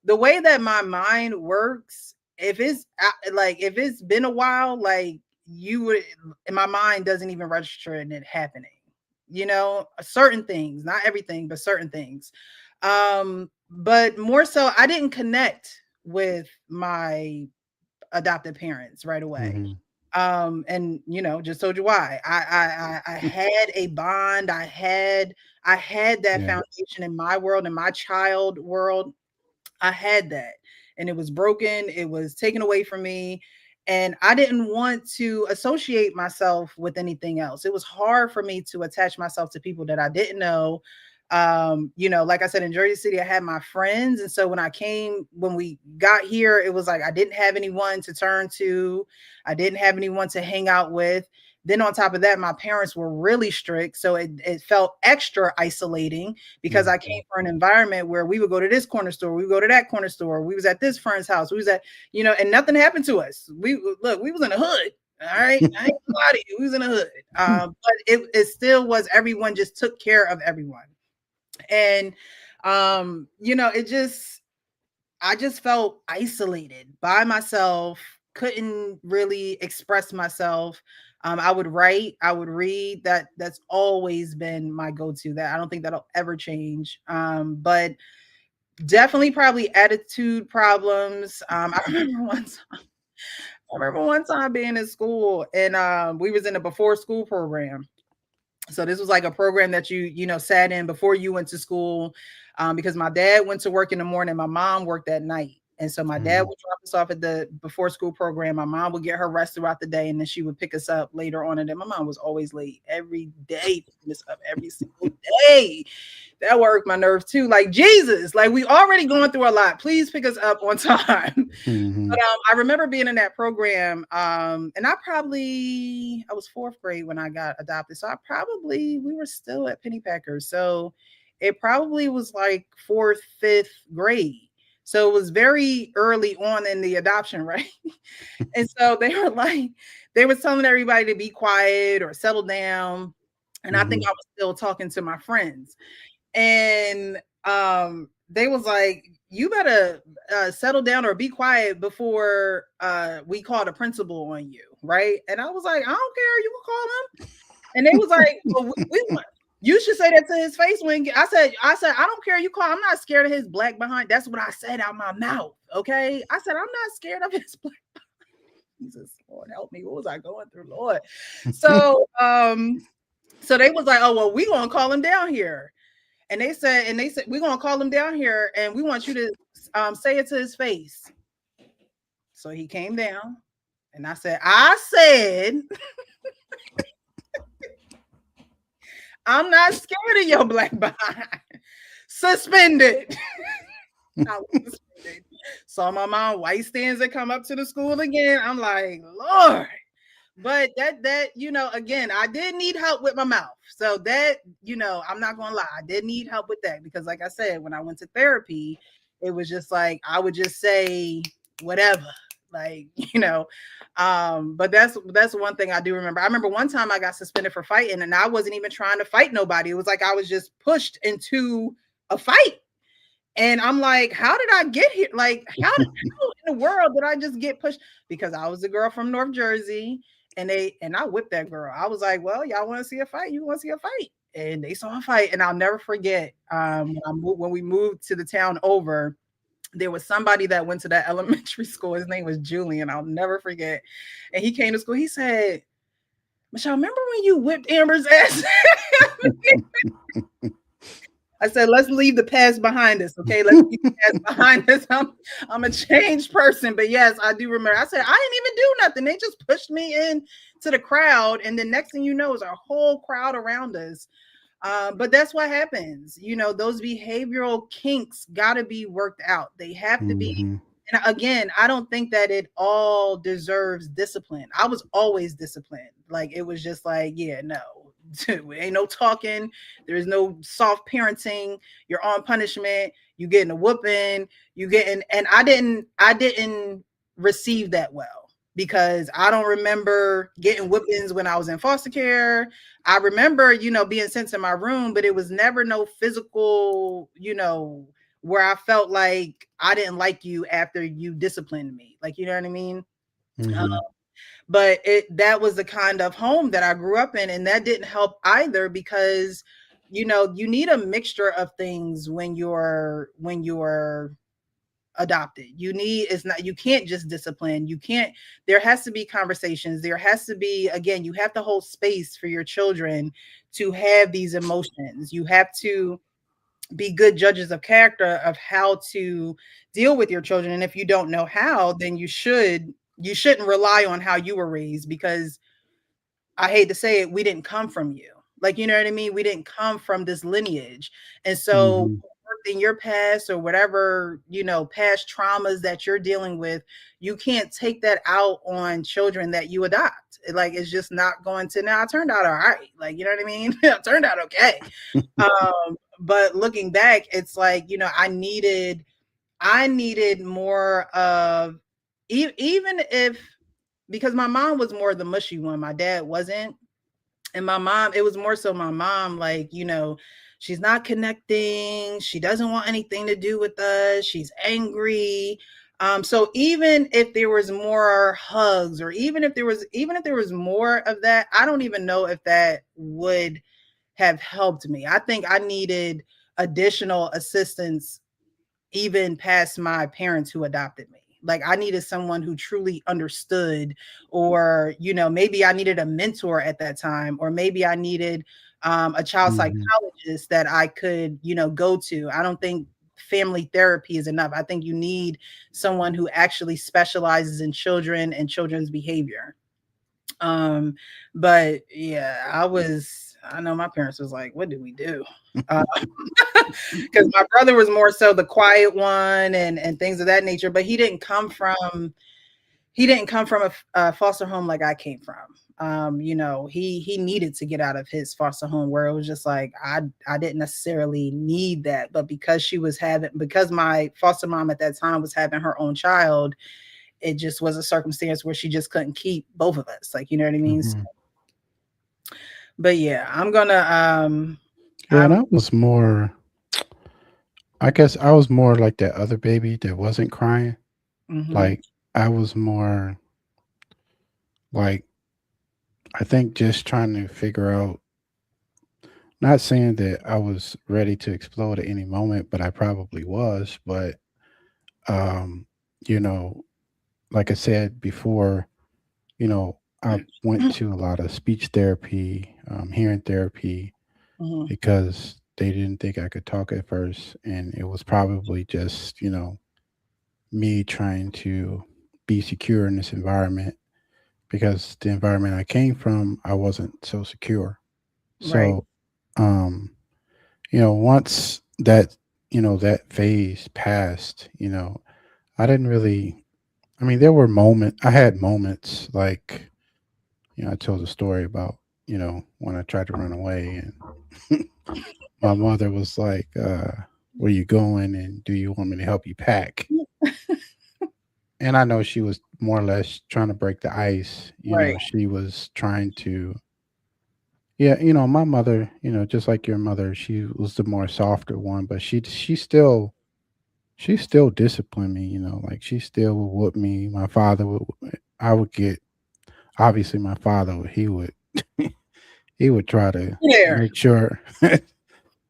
the way that my mind works. If it's been a while, like you would, my mind doesn't even register in it happening. Certain things, not everything, but certain things. But more so, I didn't connect with my adopted parents right away. Hmm. And just told you why. I had a bond. I had that Yeah. foundation in my world, in my child world. I had that, and it was broken. It was taken away from me, and I didn't want to associate myself with anything else. It was hard for me to attach myself to people that I didn't know. Like I said, in Jersey City, I had my friends, and so when we got here, it was like I didn't have anyone to turn to. I didn't have anyone to hang out with. Then on top of that, my parents were really strict, so it felt extra isolating because I came Hmm. from an environment where we would go to this corner store, we would go to that corner store, we was at this friend's house, we was at, and nothing happened to us. We was in the hood. All right. I ain't gonna lie to you. We was in the hood. But it still was everyone just took care of everyone. And it just I just felt isolated by myself, couldn't really express myself. I would write, I would read. That's always been my go-to. That I don't think that'll ever change. But definitely probably attitude problems. I remember one time being in school and we was in a before school program. So this was like a program that you know sat in before you went to school, because my dad went to work in the morning, my mom worked at night, and so my dad would drop us off at the before school program. My mom would get her rest throughout the day, and then she would pick us up later on. And then my mom was always late every day, picking us up every single day. That worked my nerves too. Like Jesus, like we already going through a lot. Please pick us up on time. But I remember being in that program, and I was fourth grade when I got adopted, so we were still at Pennypackers, so it probably was like fourth, fifth grade. So it was very early on in the adoption, right? And so they were telling everybody to be quiet or settle down, and I think I was still talking to my friends, and they was like, you better settle down or be quiet before we call the principal on you, right? And I was like, I don't care, you can call him. And they was like, well, you should say that to his face. When I said I don't care, you call, I'm not scared of his black behind. That's what I said out my mouth. Okay, I said I'm not scared of his black. Jesus, Lord help me, what was I going through, Lord? So so they was like, oh well, we gonna call him down here. And they said, we're gonna call him down here, and we want you to say it to his face. So he came down, and I said, I'm not scared of your black behind. Suspended. I was suspended. Saw my mom white stands that come up to the school again. I'm like, Lord. But that you know, again, I did need help with my mouth. So that, you know, I'm not gonna lie, I did need help with that, because like I said, when I went to therapy, it was just like I would just say whatever, like, you know. But that's one thing I do remember. I remember one time I got suspended for fighting, and I wasn't even trying to fight nobody. It was like I was just pushed into a fight. And I'm like, how did I get here? Like, how in the world did I just get pushed? Because I was a girl from North Jersey, and I whipped that girl. I was like, well, y'all want to see a fight? You want to see a fight? And they saw a fight. And I'll never forget when we moved to the town over, there was somebody that went to that elementary school. His name was Julian. I'll never forget. And he came to school. He said, Michelle, remember when you whipped Amber's ass? I said, let's leave the past behind us, okay? Let's leave the past behind us. I'm a changed person, but yes, I do remember. I said, I didn't even do nothing. They just pushed me in to the crowd, and the next thing you know is a whole crowd around us. But that's what happens. You know, those behavioral kinks got to be worked out. They have to be. And again, I don't think that it all deserves discipline. I was always disciplined. Like, it was just like, yeah, no. Ain't no talking. There's no soft parenting. You're on punishment. You getting a whooping. And I didn't receive that well, because I don't remember getting whoopings when I was in foster care. I remember, you know, being sent to my room, but it was never no physical, you know, where I felt like I didn't like you after you disciplined me. Like, you know what I mean? But that was the kind of home that I grew up in, and that didn't help either, because, you know, you need a mixture of things when you're adopted. You can't just discipline. There has to be conversations. There has to be, again, you have to hold space for your children to have these emotions. You have to be good judges of character of how to deal with your children. And if you don't know how, then you shouldn't rely on how you were raised, because I hate to say it, we didn't come from you. Like, you know what I mean? We didn't come from this lineage. And so in your past or whatever, you know, past traumas that you're dealing with, you can't take that out on children that you adopt. Like, it's just not going to. Now, I turned out all right. Like, you know what I mean? I turned out okay. But looking back, it's like, you know, I needed more of, even if, because my mom was more the mushy one, my dad wasn't. And my mom, it was more so my mom, like, you know, she's not connecting. She doesn't want anything to do with us. She's angry. So even if there was more hugs, or even if there was more of that, I don't even know if that would have helped me. I think I needed additional assistance even past my parents who adopted me. Like I needed someone who truly understood, or maybe I needed a mentor at that time, or maybe I needed a child Mhm. psychologist that I could, go to. I don't think family therapy is enough. I think you need someone who actually specializes in children and children's behavior. Um, but yeah, I know my parents was like, what do we do? Because my brother was more so the quiet one and things of that nature, but he didn't come from a foster home like I came from. He needed to get out of his foster home, where it was just like I didn't necessarily need that, but because my foster mom at that time was having her own child, it just was a circumstance where she just couldn't keep both of us. Like, you know what I mean? Mhm. But yeah, I'm gonna Yeah, and I'm I was more. I guess I was more like that other baby that wasn't crying. mhm, Like I was more like I think just trying to figure out. Not saying that I was ready to explode at any moment, but I probably was. But um, you know, like I said before, I went to a lot of speech therapy, hearing therapy, mhm, because they didn't think I could talk at first. And it was probably just, me trying to be secure in this environment, because the environment I came from, I wasn't so secure. right. So, um, once that phase passed, I didn't really, I mean, I had moments like, I told a story about, when I tried to run away, and my mother was like, where you going? And do you want me to help you pack? And I know she was more or less trying to break the ice. Right. She was trying to, yeah, my mother, just like your mother, she was the more softer one, but she still disciplined me, like she still would whoop me. My father would, I would get, obviously my father, he would, he would try to There. make sure,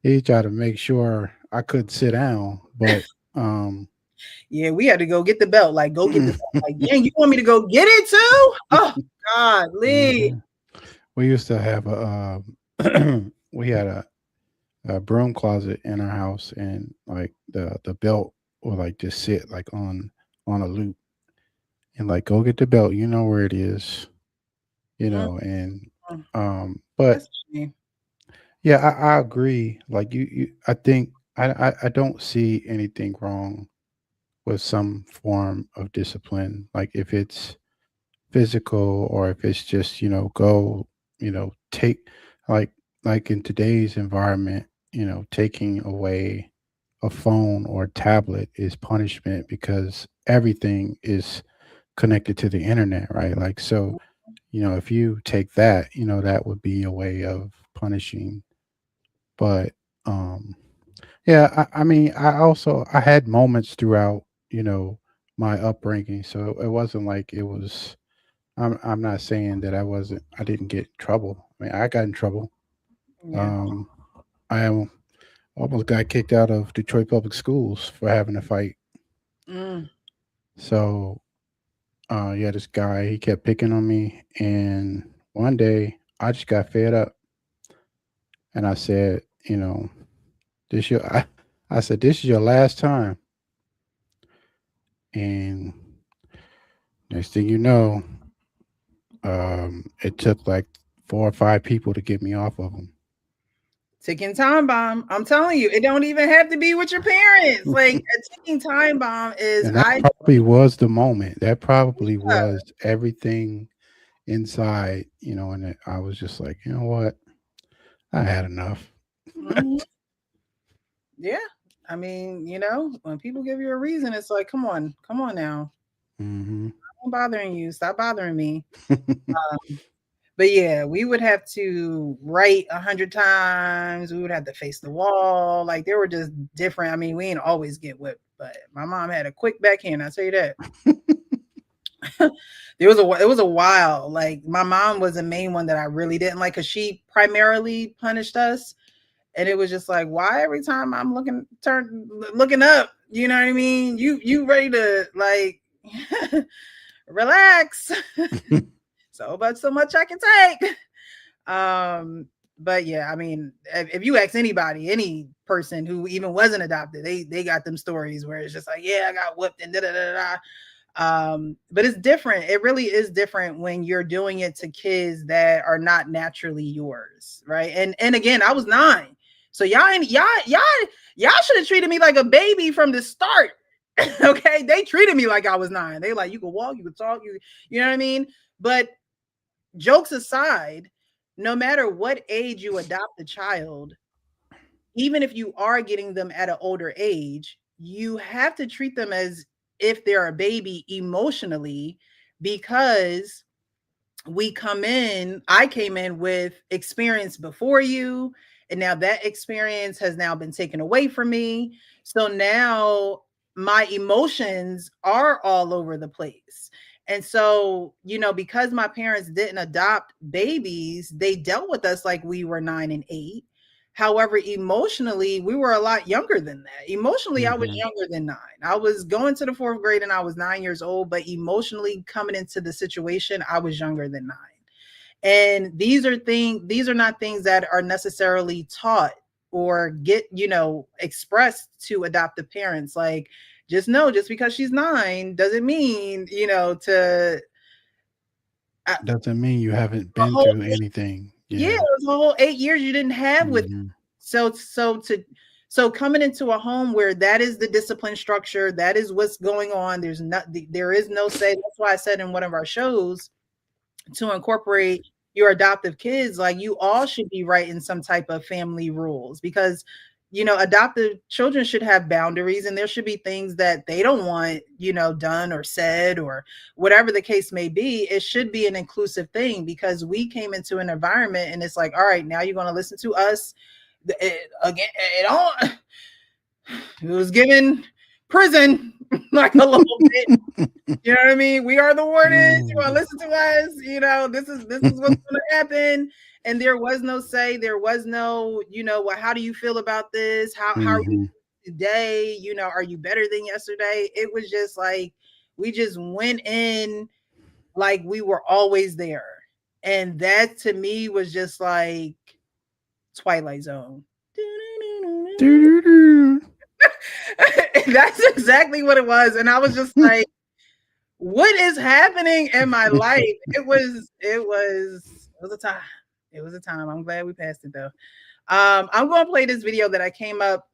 he'd try to make sure I couldn't sit down, but, um, Yeah, we had to go get the belt. Like, go get the belt. Like, dang, you want me to go get it too? Oh God, Lee. mhm. We used to have we had a broom closet in our house, and like the belt would like just sit like on a loop, and like go get the belt, you know where it is, Mm, and mm. but That's funny. yeah, I agree. Like you I think I don't see anything wrong with some form of discipline, like if it's physical, or if it's just, go, take, like in today's environment, taking away a phone or tablet is punishment, because everything is connected to the internet, right? Like, so, if you take that, that would be a way of punishing. But yeah, I mean, I had moments throughout, my upbringing, so it wasn't like it was. I'm not saying that I didn't get in trouble. I mean, I got in trouble. Yeah. Um, almost got kicked out of Detroit Public Schools for having a fight. Mm. So, yeah, this guy, he kept picking on me, and one day I just got fed up, and I said, this your, I said, this is your last time. And next thing you know, it took like 4 or 5 people to get me off of him. Ticking time bomb. I'm telling you, it don't even have to be with your parents. Like a ticking time bomb is And that probably was the moment. That probably was everything inside, and I was just like, you know what? I had enough. Mhm. Yeah. I mean, when people give you a reason, it's like, come on now. Hmm. I'm bothering you. Stop bothering me. But yeah, we would have to write 100 times. We would have to face the wall. Like there were just different. I mean, we ain't always get whipped but my mom had a quick backhand. I'll tell you that. It was a while. Like my mom was the main one that I really didn't like because she primarily punished us. And it was just like, why every time I'm looking up, you know what I mean? You ready to like relax. so much I can take. But yeah, I mean, if you ask anybody, any person who even wasn't adopted, they got them stories where it's just like, yeah, I got whooped and da da da da. But it's different. It really is different when you're doing it to kids that are not naturally yours, right? And again, I was 9. So y'all should have treated me like a baby from the start. Okay, they treated me like I was 9. They like, you can walk, you can talk, you know what I mean? But jokes aside, no matter what age you adopt a child, even if you are getting them at an older age, you have to treat them as if they're a baby emotionally, because I came in with experience before you, and now that experience has now been taken away from me. So now my emotions are all over the place. And so, because my parents didn't adopt babies, they dealt with us like we were 9 and 8. However, emotionally, we were a lot younger than that. Emotionally, I was younger than 9. I was going to the 4th grade and I was 9 years old, but emotionally coming into the situation, I was younger than 9. And these are not things that are necessarily taught or get, expressed to adoptive parents. Like, just know, just because she's 9 doesn't mean, doesn't mean you haven't been through anything. Yeah, it was a whole 8 years you didn't have with. So coming into a home where that is the discipline structure, that is what's going on. There is no say. That's why I said in one of our shows to incorporate your adoptive kids, like you all should be writing some type of family rules, because adoptive children should have boundaries, and there should be things that they don't want, done or said, or whatever the case may be. It should be an inclusive thing, because we came into an environment and it's like, all right, now you're going to listen to us. It was given prison like a little bit. You know what I mean? We are the wardens. You want to listen to us? This is what's going to happen. And there was no say. There was no, well, how do you feel about this? How are you today? Are you better than yesterday? It was just like, we just went in like we were always there. And that to me was just like Twilight Zone. That's exactly what it was. And I was just like, what is happening in my life? It was a time. It was a time. I'm glad we passed it though. I'm going to play this video that I came up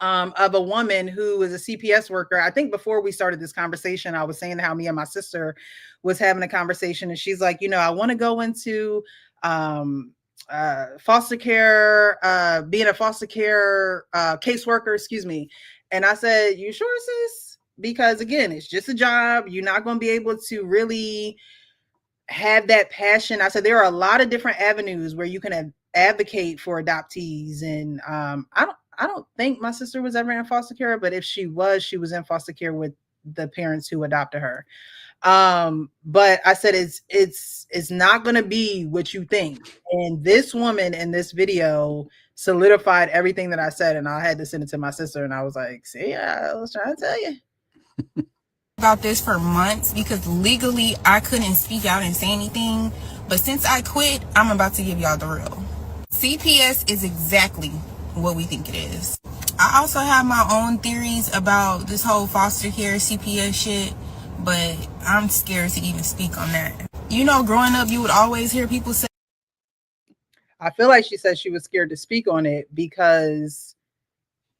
of a woman who is a CPS worker. I think before we started this conversation, I was saying how me and my sister was having a conversation, and she's like, I want to go into foster care, being a foster care caseworker, excuse me. And I said, you sure, sis? Because again, it's just a job. You're not going to be able to really have that passion. I said, there are a lot of different avenues where you can advocate for adoptees. And I don't think my sister was ever in foster care, but if she was in foster care with the parents who adopted her. But I said, it's not going to be what you think. And this woman in this video solidified everything that I said. And I had to send it to my sister. And I was like, see, I was trying to tell you. About this for months, because legally I couldn't speak out and say anything. But since I quit, I'm about to give y'all the real. CPS is exactly what we think it is. I also have my own theories about this whole foster care CPS shit, but I'm scared to even speak on that. Growing up, you would always hear people say, I feel like she said she was scared to speak on it because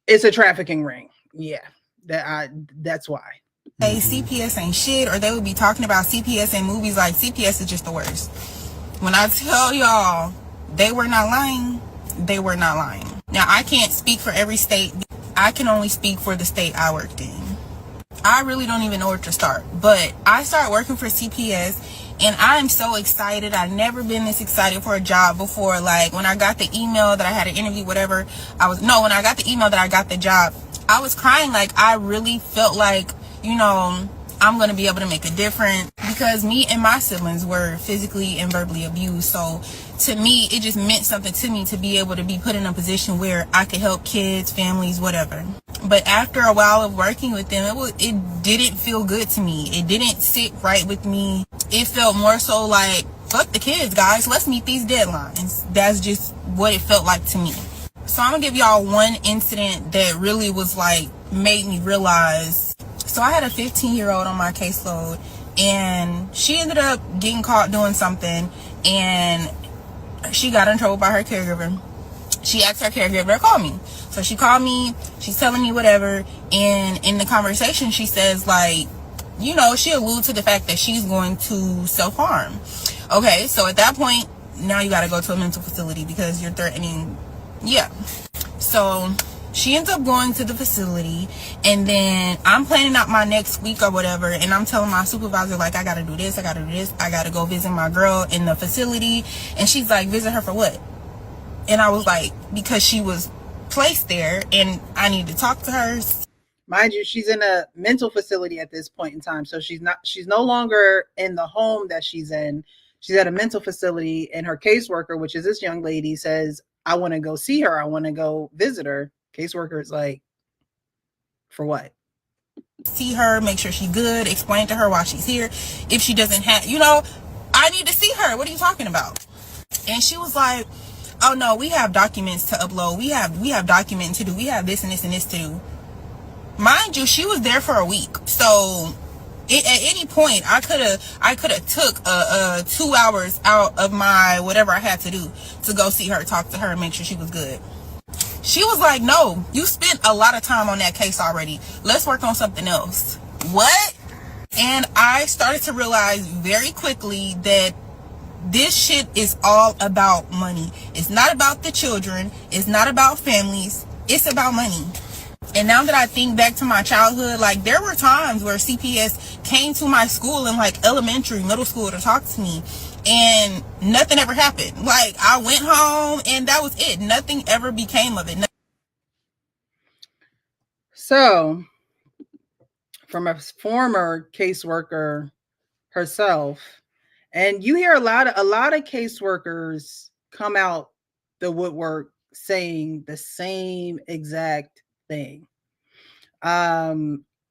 it's a trafficking ring. Yeah, that's why. Hey, CPS ain't shit, or they would be talking about CPS in movies like CPS is just the worst. When I tell y'all they were not lying, they were not lying. Now, I can't speak for every state. I can only speak for the state I worked in. I really don't even know where to start, but I started working for CPS and I'm so excited. I've never been this excited for a job before. Like when I got the email that I had an interview, whatever, when I got the email that I got the job, I was crying. Like, I really felt like, I'm going to be able to make a difference, because me and my siblings were physically and verbally abused. So to me, it just meant something to me to be able to be put in a position where I could help kids, families, whatever. But after a while of working with them, it didn't feel good to me. It didn't sit right with me. It felt more so like, fuck the kids, guys. Let's meet these deadlines. That's just what it felt like to me. So I'm gonna give y'all one incident that really was like, made me realize. So I had a 15-year-old on my caseload, and she ended up getting caught doing something, and she got in trouble by her caregiver. She asked her caregiver to call me. So she called me, she's telling me whatever, and in the conversation she says, like, she alludes to the fact that she's going to self-harm. Okay, so at that point, now you gotta go to a mental facility because you're threatening. Yeah. So she ends up going to the facility, and then I'm planning out my next week or whatever, and I'm telling my supervisor, like, I gotta do this, I gotta go visit my girl in the facility. And she's like, visit her for what? And I was like, because she was placed there and I need to talk to her. Mind you, she's in a mental facility at this point in time. So she's no longer in the home that she's in. She's at a mental facility, and her caseworker, which is this young lady, says, I want to go see her. I want to go visit her. Caseworker is like, for what? See her, make sure she's good, explain to her why she's here. If she doesn't have, I need to see her. What are you talking about? And she was like, oh no, we have documents to upload. We have documents to do. We have this and this and this to do. Mind you, she was there for a week. So at any point, I could have took 2 hours out of my whatever I had to do to go see her, talk to her, and make sure she was good. She was like, no, you spent a lot of time on that case already. Let's work on something else. What? And I started to realize very quickly that this shit is all about money. It's not about the children. It's not about families. It's about money. And now that I think back to my childhood, like, there were times where CPS came to my school in like elementary, middle school to talk to me, and nothing ever happened. Like, I went home and that was it. Nothing ever became of it. So, from a former caseworker herself, and you hear a lot of caseworkers come out the woodwork saying the same exact thing.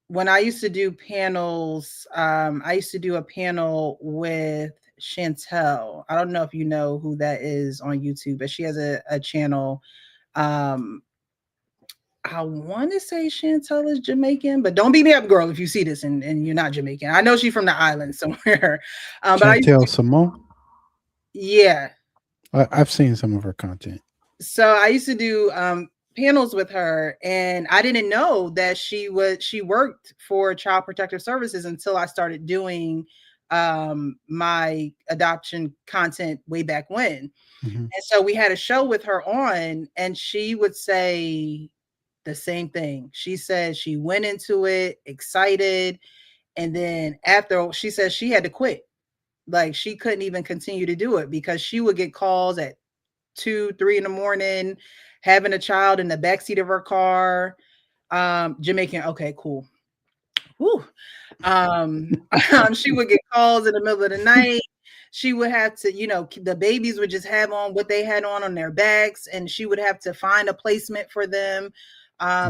When I used to do panels, I used to do a panel with Chantel. I don't know if you know who that is on YouTube, but she has a channel. I want to say Chantel is Jamaican, but don't beat me up, girl, if you see this and you're not Jamaican. I know she's from the island somewhere. Chantel Simone? Yeah. I've seen some of her content. So I used to do panels with her, and I didn't know that she worked for Child Protective Services until I started doing my adoption content way back when. Mm-hmm. And so we had a show with her on, and she would say the same thing. She said she went into it excited, and then after, she said she had to quit. Like, she couldn't even continue to do it because she would get calls at 2-3 in the morning, having a child in the backseat of her car. Jamaican, okay, cool. Woo. She would get calls in the middle of the night. She would have to, the babies would just have on what they had on their backs, and she would have to find a placement for them.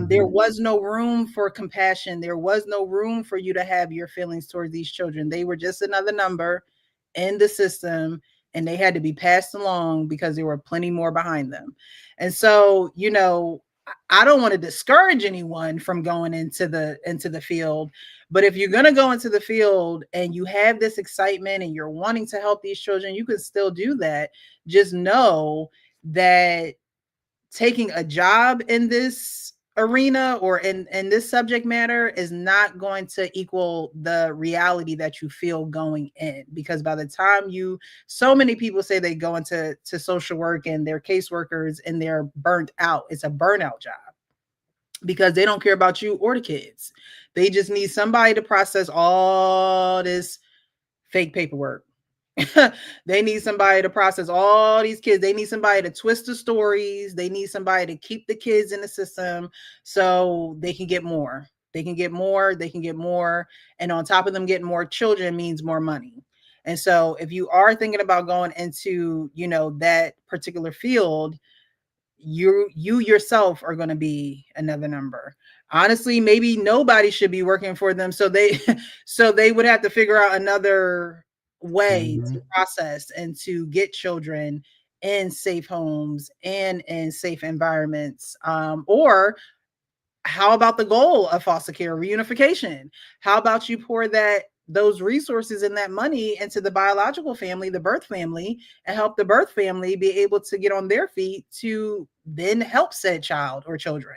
There was no room for compassion. There was no room for you to have your feelings towards these children. They were just another number in the system, and they had to be passed along because there were plenty more behind them. And so, I don't want to discourage anyone from going into the field, but if you're going to go into the field and you have this excitement and you're wanting to help these children, you can still do that. Just know that taking a job in this arena or in this subject matter is not going to equal the reality that you feel going in, because by the time so many people say they go into social work and they're caseworkers and they're burnt out. It's a burnout job because they don't care about you or the kids. They just need somebody to process all this fake paperwork. They need somebody to process all these kids. They need somebody to twist the stories. They need somebody to keep the kids in the system so they can get more. They can get more. They can get more. And on top of them getting more children means more money. And so if you are thinking about going into, that particular field, you yourself are going to be another number. Honestly, maybe nobody should be working for them, so they so they would have to figure out another way to Mhm. process and to get children in safe homes and in safe environments. Or how about the goal of foster care reunification? How about you pour those resources and that money into the biological family, the birth family, and help the birth family be able to get on their feet to then help said child or children?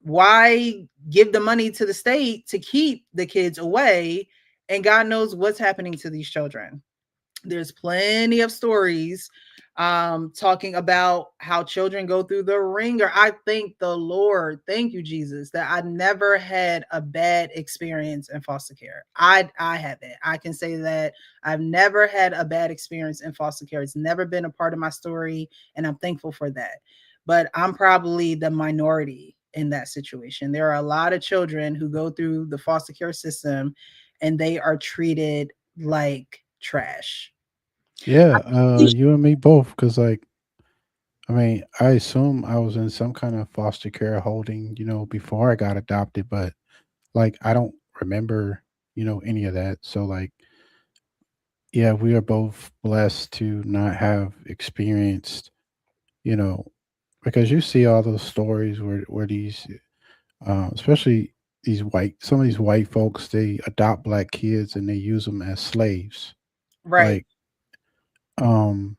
Why give the money to the state to keep the kids away? And God knows what's happening to these children. There's plenty of stories talking about how children go through the ringer. I thank the Lord, thank you, Jesus, that I never had a bad experience in foster care. I haven't. I can say that I've never had a bad experience in foster care. It's never been a part of my story, and I'm thankful for that. But I'm probably the minority in that situation. There are a lot of children who go through the foster care system and they are treated like trash. Yeah, you and me both. Cause like, I mean, I assume I was in some kind of foster care holding, before I got adopted, but like I don't remember, any of that. So like, yeah, we are both blessed to not have experienced, you know, because you see all those stories where these, especially some of these white folks, they adopt black kids and they use them as slaves. Right. Like, um,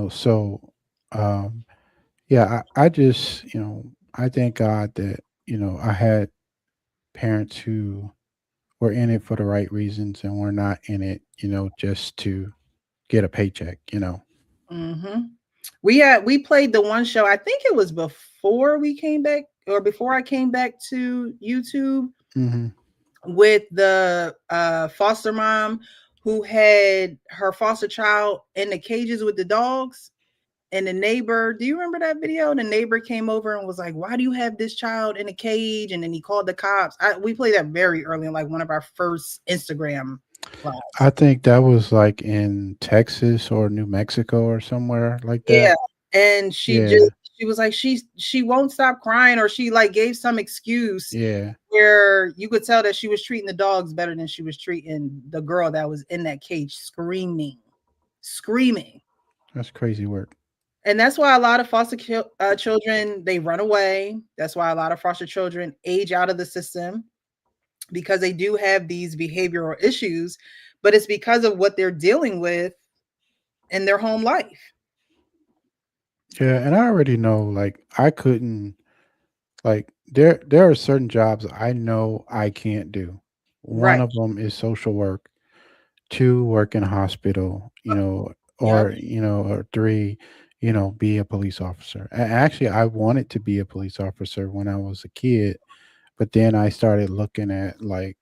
so, um, yeah, I just, I thank God that, I had parents who were in it for the right reasons and were not in it, just to get a paycheck. hmm we played the one show. I think it was before we came back or before I came back to YouTube Hmm. with the foster mom who had her foster child in the cages with the dogs. And the neighbor, do you remember that video? The neighbor came over and was like, "Why do you have this child in a cage?" And then he called the cops. We played that very early in like one of our first Instagram lives. I think that was like in Texas or New Mexico or somewhere like Yeah. that. And Yeah, she was like, she won't stop crying, or she like gave some excuse yeah, where you could tell that she was treating the dogs better than she was treating the girl that was in that cage screaming. that's crazy work. And that's why a lot of children, they run away. That's why a lot of foster children age out of the system, because they do have these behavioral issues, but it's because of what they're dealing with in their home life. Yeah, and I already know, like, I couldn't, like, there are certain jobs I know I can't do. One Right. of them is social work. Two, work in a hospital. Yep. Or three, be a police officer. Actually, I wanted to be a police officer when I was a kid, but then I started looking at like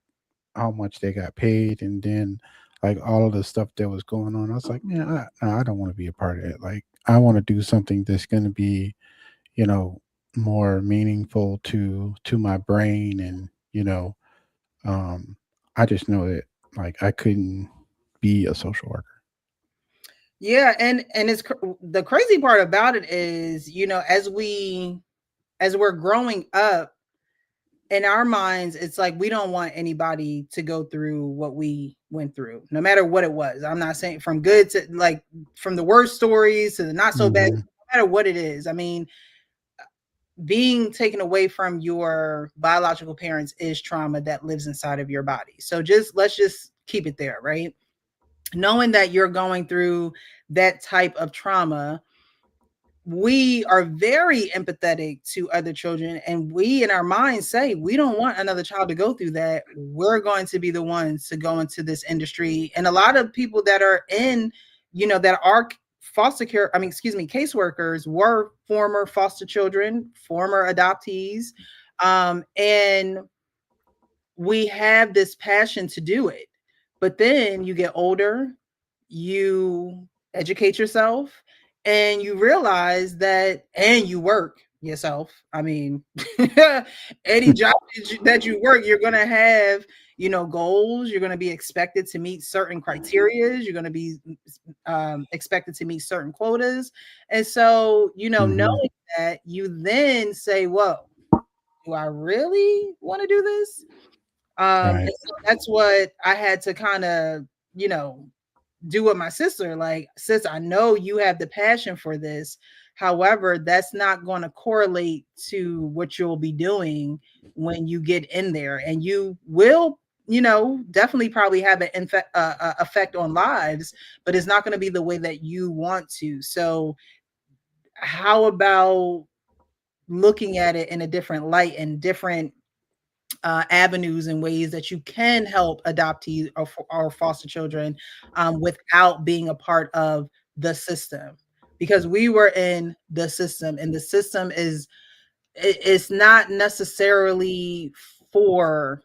how much they got paid, and then like all of the stuff that was going on. I was like, man, I don't want to be a part of it. Like, I want to do something that's going to be, you know, more meaningful to my brain, and um, I just know that like I couldn't be a social worker. Yeah, and the crazy part about it is, as we're growing up, in our minds, it's like we don't want anybody to go through what we went through, no matter what it was. I'm not saying from good to like from the worst stories to the not so bad, Hmm. no matter what it is. I mean, being taken away from your biological parents is trauma that lives inside of your body. So let's just keep it there, right? Knowing that you're going through that type of trauma, we are very empathetic to other children, and we in our minds say we don't want another child to go through that. We're going to be the ones to go into this industry. And a lot of people that are that are foster care, excuse me, caseworkers, were former foster children, former adoptees. And we have this passion to do it, but then you get older, you educate yourself, and you realize that, and you work yourself. I mean, any job that you work, you're going to have, goals. You're going to be expected to meet certain criteria. You're going to be expected to meet certain quotas. And so, knowing that, you then say, whoa, do I really want to do this? And Right. so that's what I had to kind of, do with my sister. Like, sis, I know you have the passion for this. However, that's not going to correlate to what you'll be doing when you get in there. And you will, definitely probably have an effect on lives, but it's not going to be the way that you want to. So, how about looking at it in a different light and different avenues and ways that you can help adoptees or foster children without being a part of the system? Because we were in the system, and the system it's not necessarily for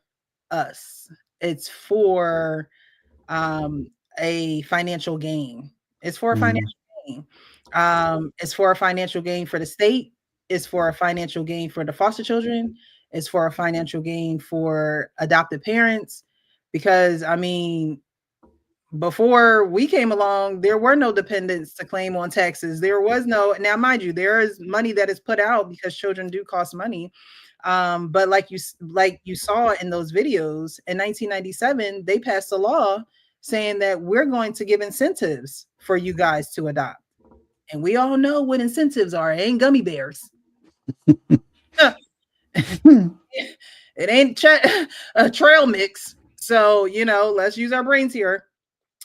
us. It's for a financial gain. It's for a financial gain. It's for a financial gain for the state. It's for a financial gain for the foster children. It's for a financial gain for adopted parents. Because, I mean, before we came along, there were no dependents to claim on taxes. There was no, now mind you, there is money that is put out because children do cost money. But like you saw in those videos, in 1997, they passed a law saying that we're going to give incentives for you guys to adopt. And we all know what incentives are. It ain't gummy bears. It ain't a trail mix. So, let's use our brains here.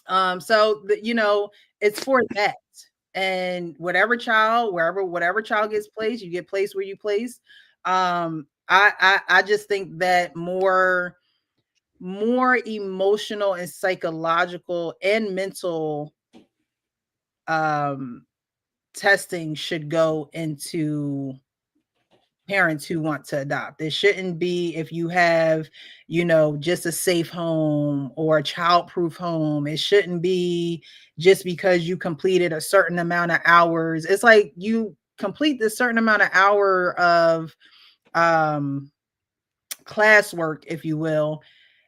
It's for that. And whatever child gets placed, you get placed where you place. I just think that more emotional and psychological and mental testing should go into parents who want to adopt. It shouldn't be if you have, just a safe home or a child-proof home. It shouldn't be just because you completed a certain amount of hours. It's like you complete this certain amount of hour of classwork, if you will,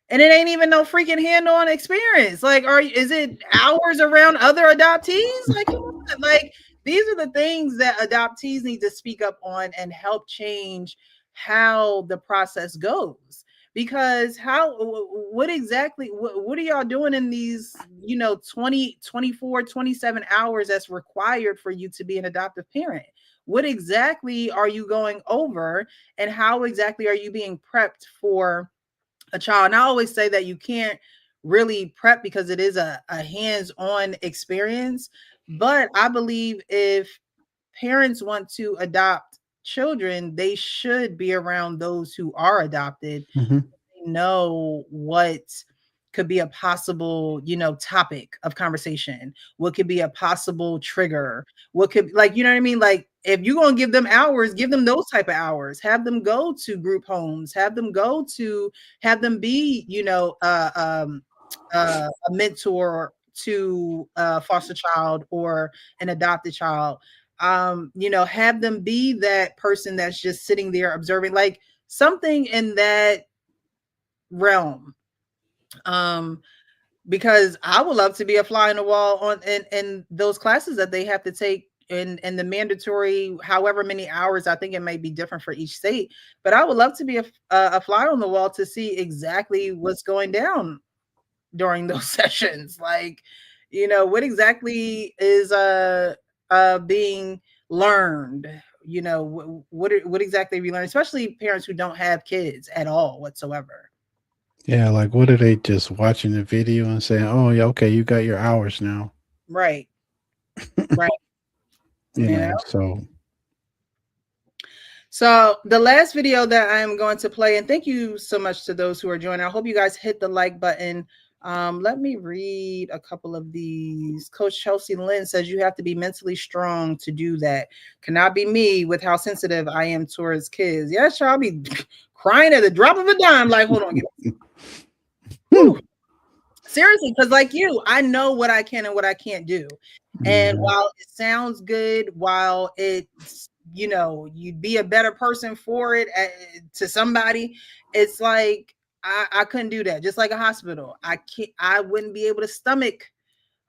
and it ain't even no freaking hand-on experience. Like, is it hours around other adoptees? Like, come on. Like, these are the things that adoptees need to speak up on and help change how the process goes. Because what exactly, what are y'all doing in these, 20, 24, 27 hours that's required for you to be an adoptive parent? What exactly are you going over, and how exactly are you being prepped for a child? And I always say that you can't really prep because it is a hands-on experience. But I believe if parents want to adopt children, they should be around those who are adopted. Mm-hmm. They know what could be a possible, topic of conversation, what could be a possible trigger, what could, like, you know what I mean? Like, if you're going to give them hours, give them those type of hours, have them go to group homes, have them be, a mentor to a foster child or an adopted child. Have them be that person that's just sitting there observing, like something in that realm. Because I would love to be a fly on the wall in those classes that they have to take in the mandatory, however many hours. I think it may be different for each state, but I would love to be a fly on the wall to see exactly what's going down during those sessions. Like, what exactly is being learned? What exactly we learn, especially parents who don't have kids at all whatsoever. Yeah, like what are they just watching the video and saying, "Oh, yeah, okay, you got your hours now." Right. Right. So the last video that I'm going to play, and thank you so much to those who are joining. I hope you guys hit the like button. Let me read a couple of these. Coach Chelsea Lynn says you have to be mentally strong to do that. Cannot be me with how sensitive I am towards kids. Yes, I'll be crying at the drop of a dime. Like, hold on. Seriously, because like you, I know what I can and what I can't do. And Mhm. while it sounds good, while it's, you'd be a better person for it to somebody, it's like I couldn't do that. Just like a hospital, I wouldn't be able to stomach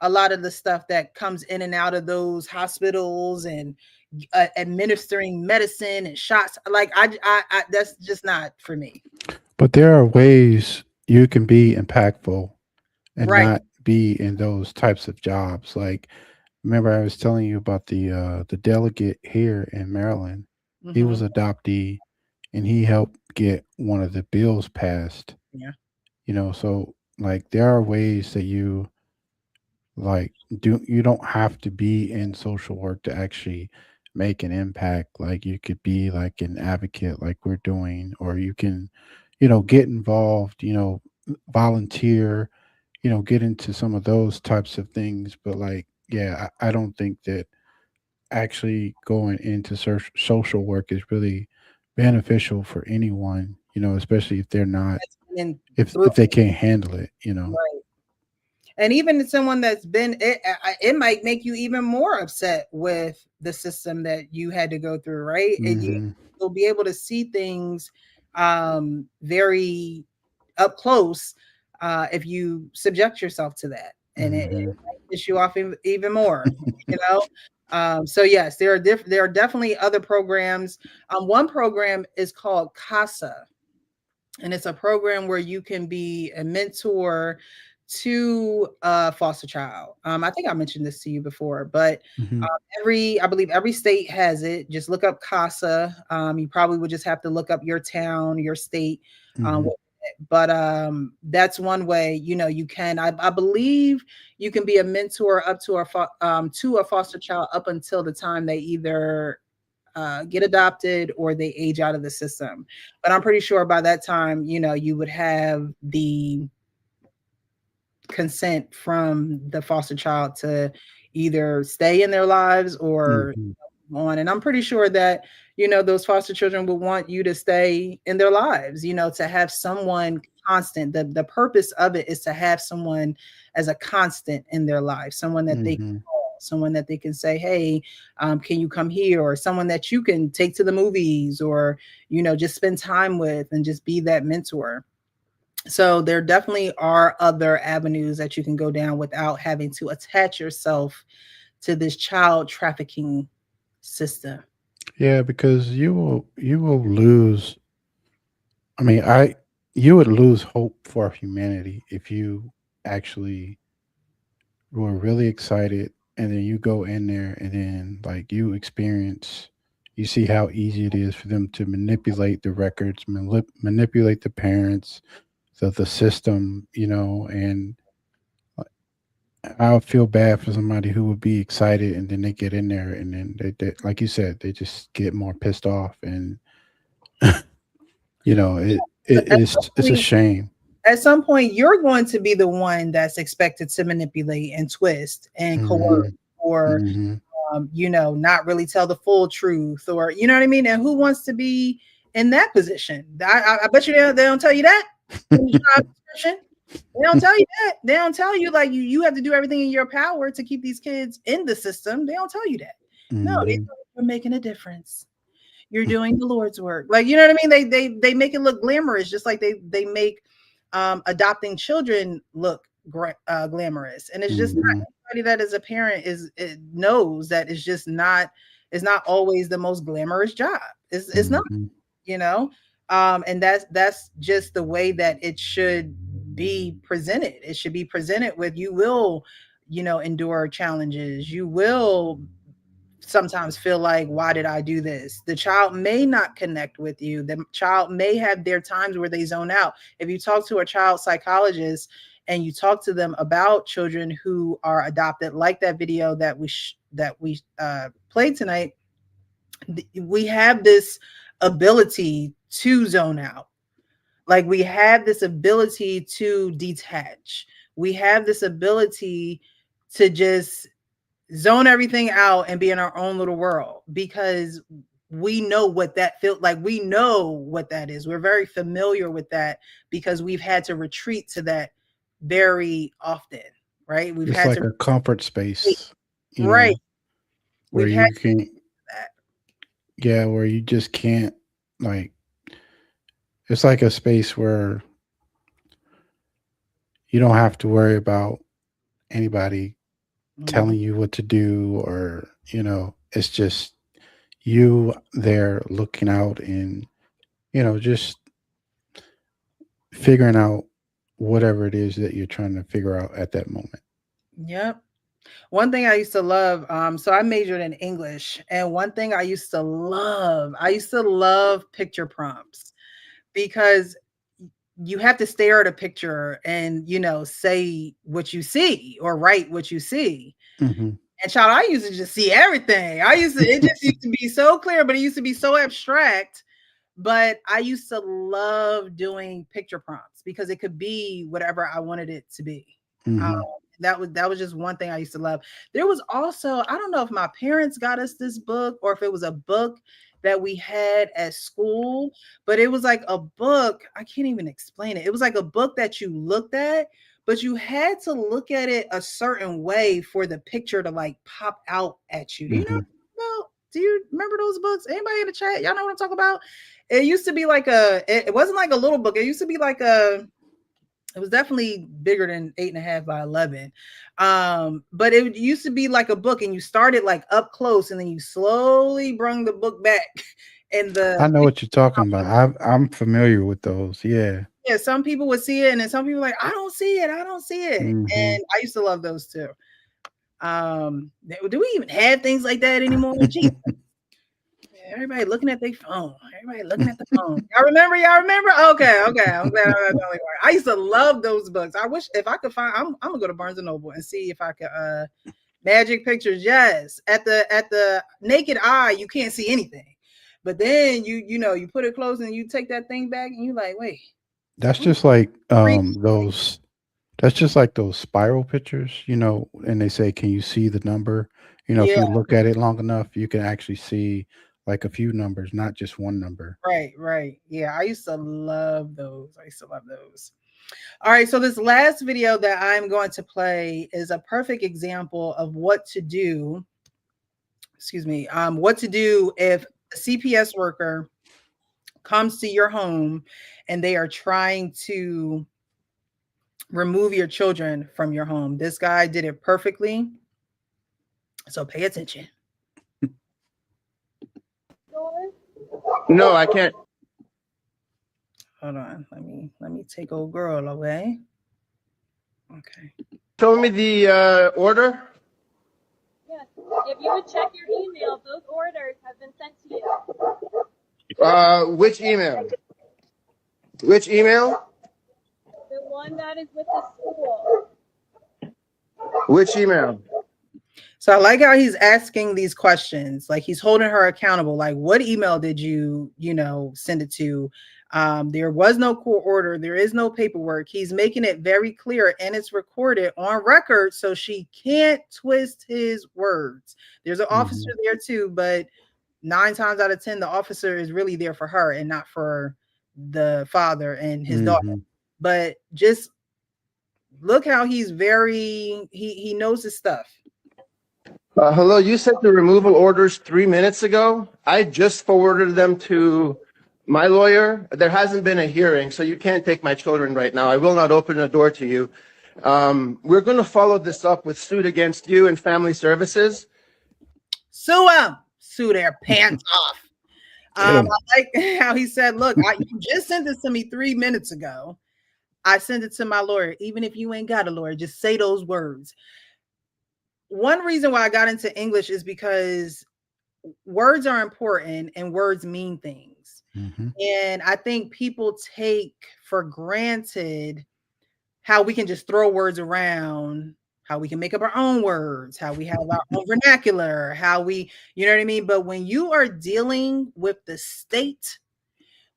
a lot of the stuff that comes in and out of those hospitals and administering medicine and shots. Like I that's just not for me. But there are ways you can be impactful and Right. not be in those types of jobs. Like, remember I was telling you about the delegate here in Maryland. He was Hmm. adoptee, and he helped get one of the bills passed. Yeah. So like there are ways that like you don't have to be in social work to actually make an impact. Like you could be like an advocate like we're doing, or you can get involved, volunteer, get into some of those types of things. But like, yeah, I don't think that actually going into social work is really beneficial for anyone, especially if they're not, That's been if through. they can't handle it. Right. And even someone that's been it might make you even more upset with the system that you had to go through, right? Hmm. You'll be able to see things very up close if you subject yourself to that, and it Hmm. might piss you off even more, you know. So yes, there are definitely other programs. One program is called CASA, and it's a program where you can be a mentor to a foster child. I think I mentioned this to you before, but Hmm. I believe every state has it. Just look up CASA. You probably would just have to look up your town, your state. Hmm. But that's one way. You can. I believe you can be a mentor up to a foster child up until the time they either get adopted or they age out of the system. But I'm pretty sure by that time, you would have the consent from the foster child to either stay in their lives or Hmm. on. And I'm pretty sure that, those foster children will want you to stay in their lives, to have someone constant. The purpose of it is to have someone as a constant in their life, someone that they can Hmm. call, someone that they can say, hey, can you come here? Or someone that you can take to the movies or, just spend time with and just be that mentor. So there definitely are other avenues that you can go down without having to attach yourself to this child trafficking system. Yeah, because you will lose. I mean, you would lose hope for humanity if you actually were really excited, and then you go in there, and then like you see how easy it is for them to manipulate the records, manipulate the parents, the system, and I feel bad for somebody who would be excited and then they get in there and then they like you said, they just get more pissed off, and So it's a shame. at some point, you're going to be the one that's expected to manipulate and twist and coerce, Hmm. or Hmm. not really tell the full truth, or you know what I mean. And who wants to be in that position? I bet you they don't tell you that in the job description. They don't tell you that. They don't tell you like you have to do everything in your power to keep these kids in the system. They don't tell you that. No, they Hmm. tell you you're making a difference. You're doing the Lord's work. Like, you know what I mean? They make it look glamorous, just like they make adopting children look glamorous. And it's just not. Hmm. Anybody that is a parent knows that it's not always the most glamorous job. It's not, Hmm. you know. And that's just the way that it should be presented. It should be presented with, you will, endure challenges. You will sometimes feel like, why did I do this? The child may not connect with you. The child may have their times where they zone out. If you talk to a child psychologist and you talk to them about children who are adopted, like that video that we played tonight, we have this ability to zone out. Like, we have this ability to detach. We have this ability to just zone everything out and be in our own little world, because we know what that feels like. We know what that is. We're very familiar with that because we've had to retreat to that very often, right? We've It's had like to a comfort space, you right. know, where We've had you can, that. yeah, where you just can't, like, it's like a space where you don't have to worry about anybody Mhm. telling you what to do, or, it's just you there looking out and, just figuring out whatever it is that you're trying to figure out at that moment. Yep. One thing I used to love, so I majored in English, and one thing I used to love picture prompts because you have to stare at a picture and say what you see or write what you see. Hmm. And child, I used to just see everything. It just used to be so clear, but it used to be so abstract. But I used to love doing picture prompts because it could be whatever I wanted it to be. Um, Hmm. that was just one thing I used to love. There was also, I don't know if my parents got us this book or if it was a book that we had at school, but it was like a book. I can't even explain it. It was like a book that you looked at, but you had to look at it a certain way for the picture to like pop out at you. Do you know? Hmm. Well, do you remember those books? Anybody in the chat? Y'all know what I'm talking about? It used to be like it wasn't like a little book. It used to be like it was definitely bigger than 8.5 by 11. But it used to be like a book and you started like up close and then you slowly brung the book back and I know what you're talking about. I'm familiar with those. Yeah. yeah, some people would see it and then some people like, I don't see it. I don't see it. Hmm. And I used to love those too. Do we even have things like that anymore? Gee, everybody looking at their phone. Everybody looking at the phone. Y'all remember? Y'all remember? Okay, okay. I'm glad I'm not the only one. I used to love those books. I wish if I could find. I'm gonna go to Barnes and Noble and see if I could. Magic Pictures. Yes, at the naked eye, you can't see anything, but then you put it close and you take that thing back and you like, wait. That's just like Read. those. That's just like those spiral pictures, and they say, can you see the number? If Yeah. you look at it long enough, you can actually see like a few numbers, not just one number. Right. Right. Yeah. I used to love those. I used to love those. All right, so this last video that I'm going to play is a perfect example of what to do. Excuse me. What to do if a CPS worker comes to your home and they are trying to remove your children from your home. This guy did it perfectly. So pay attention. No, I can't. Hold on. Let me take old girl away. Okay. Show me the order. Yes. If you would check your email, those orders have been sent to you. Which email? Which email? The one that is with the school. Which email? So I like how he's asking these questions, like he's holding her accountable. Like, what email did you send it to? There was no court order. There is no paperwork. He's making it very clear and it's recorded on record so she can't twist his words. There's an officer Hmm. there too, but 9 times out of 10, the officer is really there for her and not for the father and his daughter. Hmm. But just look how he's he knows his stuff. Hello, you sent the removal orders 3 minutes ago. I just forwarded them to my lawyer. There hasn't been a hearing, so you can't take my children right now. I will not open the door to you. We're going to follow this up with suit against you and family services. Sue them. Sue their pants off. Get 'em. I like how he said, look, you just sent this to me 3 minutes ago. I sent it to my lawyer. Even if you ain't got a lawyer, just say those words. One reason why I got into English is because words are important and words mean things. Hmm. And I think people take for granted how we can just throw words around, how we can make up our own words, how we have our own vernacular, how we, you know what I mean? But when you are dealing with the state,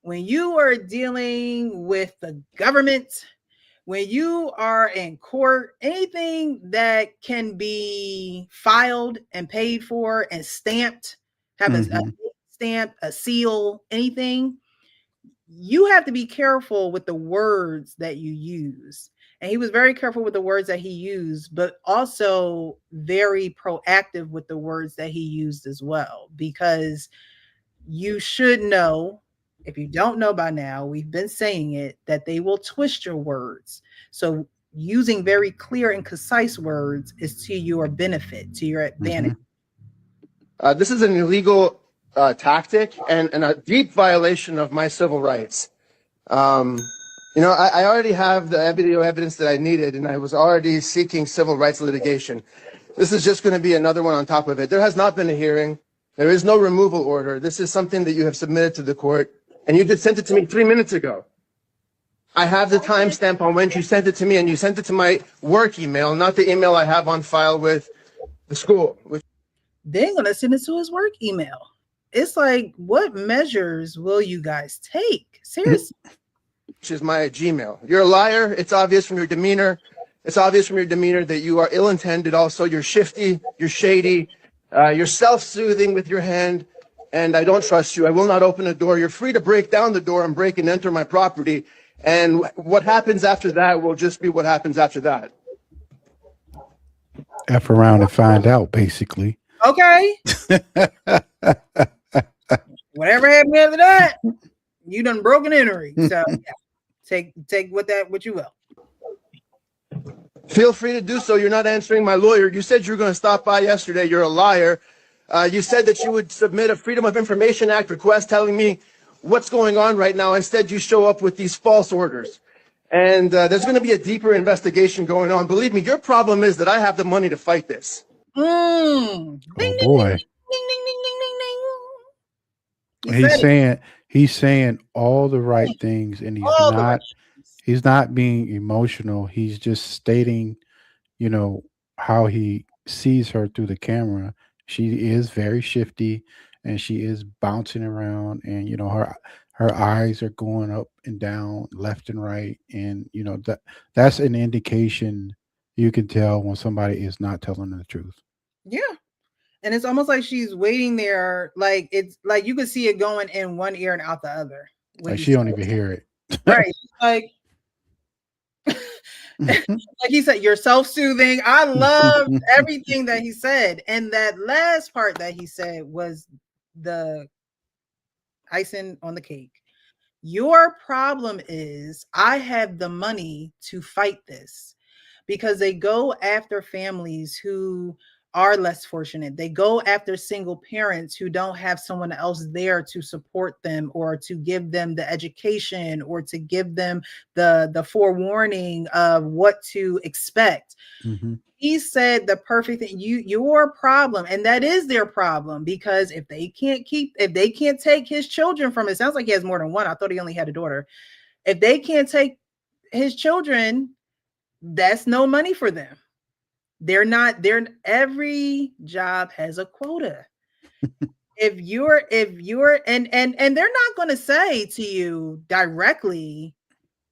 when you are dealing with the government, when you are in court, anything that can be filed and paid for and stamped, have a Hmm. stamp, a seal, anything, you have to be careful with the words that you use. And he was very careful with the words that he used, but also very proactive with the words that he used as well, because you should know, if you don't know by now, we've been saying it, that they will twist your words. So using very clear and concise words is to your benefit, to your advantage. This is an illegal tactic and a deep violation of my civil rights. You know, I already have the video evidence that I needed, and I was already seeking civil rights litigation. This is just going to be another one on top of it. There has not been a hearing. There is no removal order. This is something that you have submitted to the court, and you just sent it to me 3 minutes ago. I have the timestamp on when you sent it to me, and you sent it to my work email, not the email I have on file with the school. They're going to send it to his work email. It's like, what measures will you guys take? Seriously. Which is my Gmail. You're a liar. It's obvious from your demeanor. It's obvious from your demeanor that you are ill-intended. Also, you're shifty, you're shady, you're self-soothing with your hand, and I don't trust you. I will not open the door. You're free to break down the door and break and enter my property, and what happens after that will just be what happens after that. F around and find out, basically. Okay. Whatever happened after that, you done broken entry. So yeah, take what you will. Feel free to do so. You're not answering my lawyer. You said you were going to stop by yesterday. You're a liar. You said that you would submit a Freedom of Information Act request telling me what's going on right now. Instead, you show up with these false orders. And there's going to be a deeper investigation going on. Believe me, your problem is that I have the money to fight this. Ding, Oh boy. ding, ding, ding, ding, ding. He's saying all the right things, and he's not being emotional. He's just stating, you know, how he sees her through the camera. She is very shifty, and she is bouncing around, and you know, her eyes are going up and down, left and right, and you know, that's an indication. You can tell when somebody is not telling the truth. Yeah. And it's almost like she's waiting there. Like it's like you could see it going in one ear and out the other. Like she don't even hear it. Right. Like he said, you're self-soothing. I loved everything that he said. And that last part that he said was the icing on the cake. Your problem is I have the money to fight this, because they go after families who are less fortunate. They go after single parents who don't have someone else there to support them, or to give them the education, or to give them the forewarning of what to expect. Mm-hmm. He said the perfect thing. Your problem, and that is their problem, because if they can't take his children from, it sounds like he has more than one. I thought he only had a daughter. If they can't take his children, that's no money for them. Every job has a quota. if you're and they're not going to say to you directly,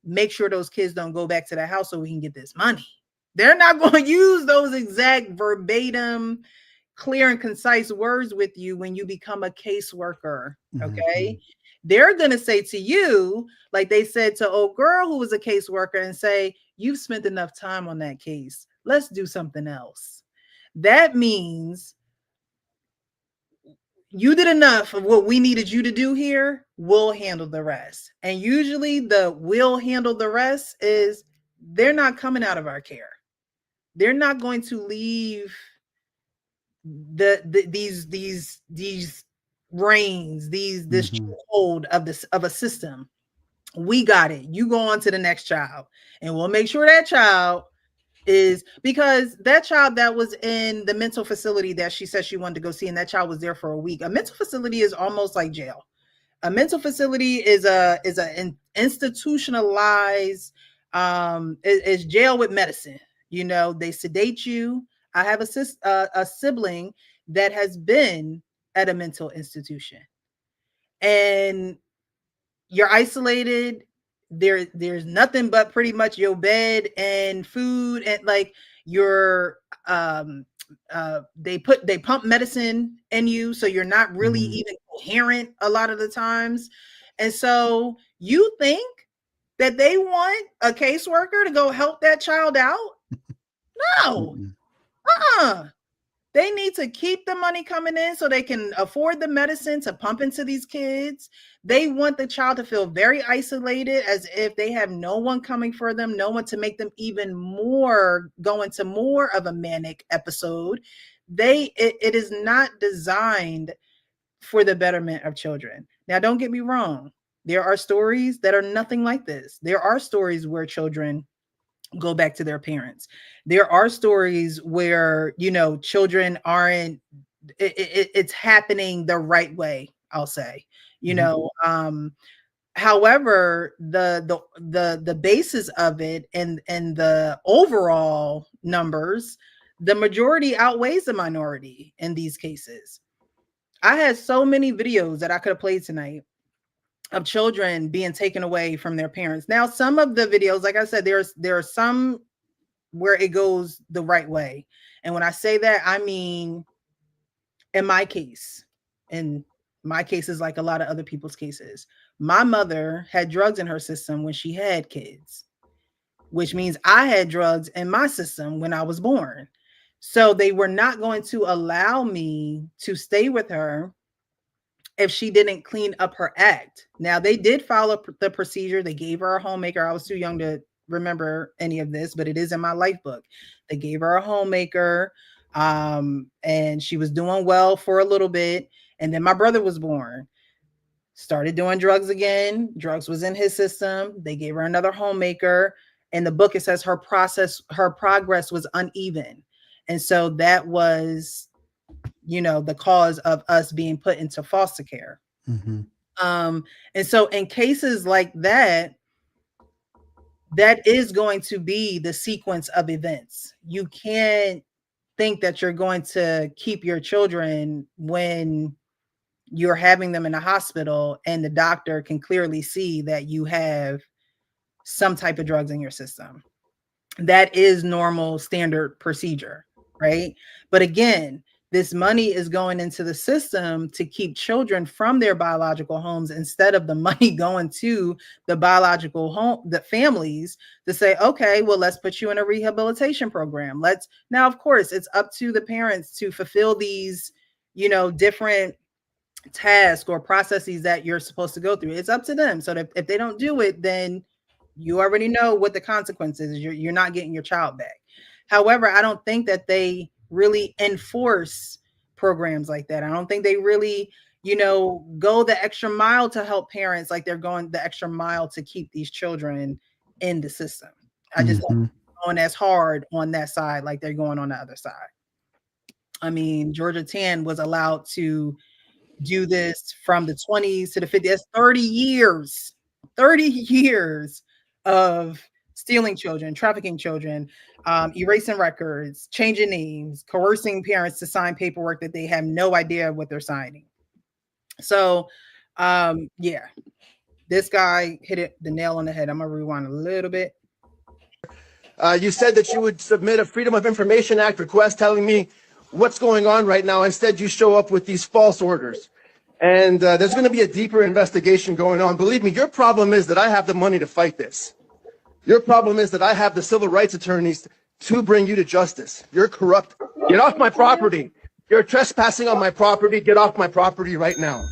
make sure those kids don't go back to the house so we can get this money. They're not going to use those exact verbatim, clear and concise words with you when you become a caseworker. Okay. Mm-hmm. They're going to say to you, like they said to old girl who was a caseworker, and say, you've spent enough time on that case. Let's do something else. That means you did enough of what we needed you to do here. We'll handle the rest. And usually the we'll handle the rest is they're not coming out of our care. They're not going to leave these reins, this hold of a system. We got it. You go on to the next child, and we'll make sure that child is, because that child that was in the mental facility that she said she wanted to go see, and that child was there for a week. A mental facility is almost like jail. A mental facility is an institutionalized is jail with medicine. You know, they sedate you. I have a sibling that has been at a mental institution, and you're isolated. There's nothing but pretty much your bed and food, and like your they pump medicine in you, so you're not really even coherent a lot of the times. And so you think that they want a caseworker to go help that child out? No. They need to keep the money coming in so they can afford the medicine to pump into these kids. They want the child to feel very isolated, as if they have no one coming for them, no one to make them even more go into more of a manic episode. It is not designed for the betterment of children. Now, don't get me wrong. There are stories that are nothing like this. There are stories where children go back to their parents. There are stories where, children aren't, it's happening the right way, I'll say, however, the basis of it and the overall numbers, the majority outweighs the minority in these cases. I had so many videos that I could have played tonight of children being taken away from their parents. Now, some of the videos, like I said, there are some where it goes the right way. And when I say that, I mean, in my case is like a lot of other people's cases. My mother had drugs in her system when she had kids, which means I had drugs in my system when I was born. So they were not going to allow me to stay with her if she didn't clean up her act. Now, they did follow the procedure. They gave her a homemaker. I was too young to remember any of this, but it is in my life book. They gave her a homemaker, and she was doing well for a little bit. And then my brother was born, started doing drugs again. Drugs was in his system. They gave her another homemaker. In the book, it says her progress was uneven. And so that was, the cause of us being put into foster care. Mm-hmm. And so in cases like that, that is going to be the sequence of events. You can't think that you're going to keep your children when you're having them in a hospital and the doctor can clearly see that you have some type of drugs in your system. That is normal standard procedure, right? But again, this money is going into the system to keep children from their biological homes instead of the money going to the biological home, the families, to say, okay, well, let's put you in a rehabilitation program. Now, of course, it's up to the parents to fulfill these, different tasks or processes that you're supposed to go through. It's up to them. So that if they don't do it, then you already know what the consequences is. You're not getting your child back. However, I don't think that they really enforce programs like that. I don't think they really, go the extra mile to help parents like they're going the extra mile to keep these children in the system. I just don't going as hard on that side like they're going on the other side. I mean, Georgia Tann was allowed to do this from the 20s to the 50s. That's 30 years of stealing children, trafficking children, erasing records, changing names, coercing parents to sign paperwork that they have no idea what they're signing. So, yeah, this guy hit the nail on the head. I'm going to rewind a little bit. You said that you would submit a Freedom of Information Act request telling me what's going on right now. Instead, you show up with these false orders. And there's going to be a deeper investigation going on. Believe me, your problem is that I have the money to fight this. Your problem is that I have the civil rights attorneys to bring you to justice. You're corrupt. Get off my property. You're trespassing on my property. Get off my property right now.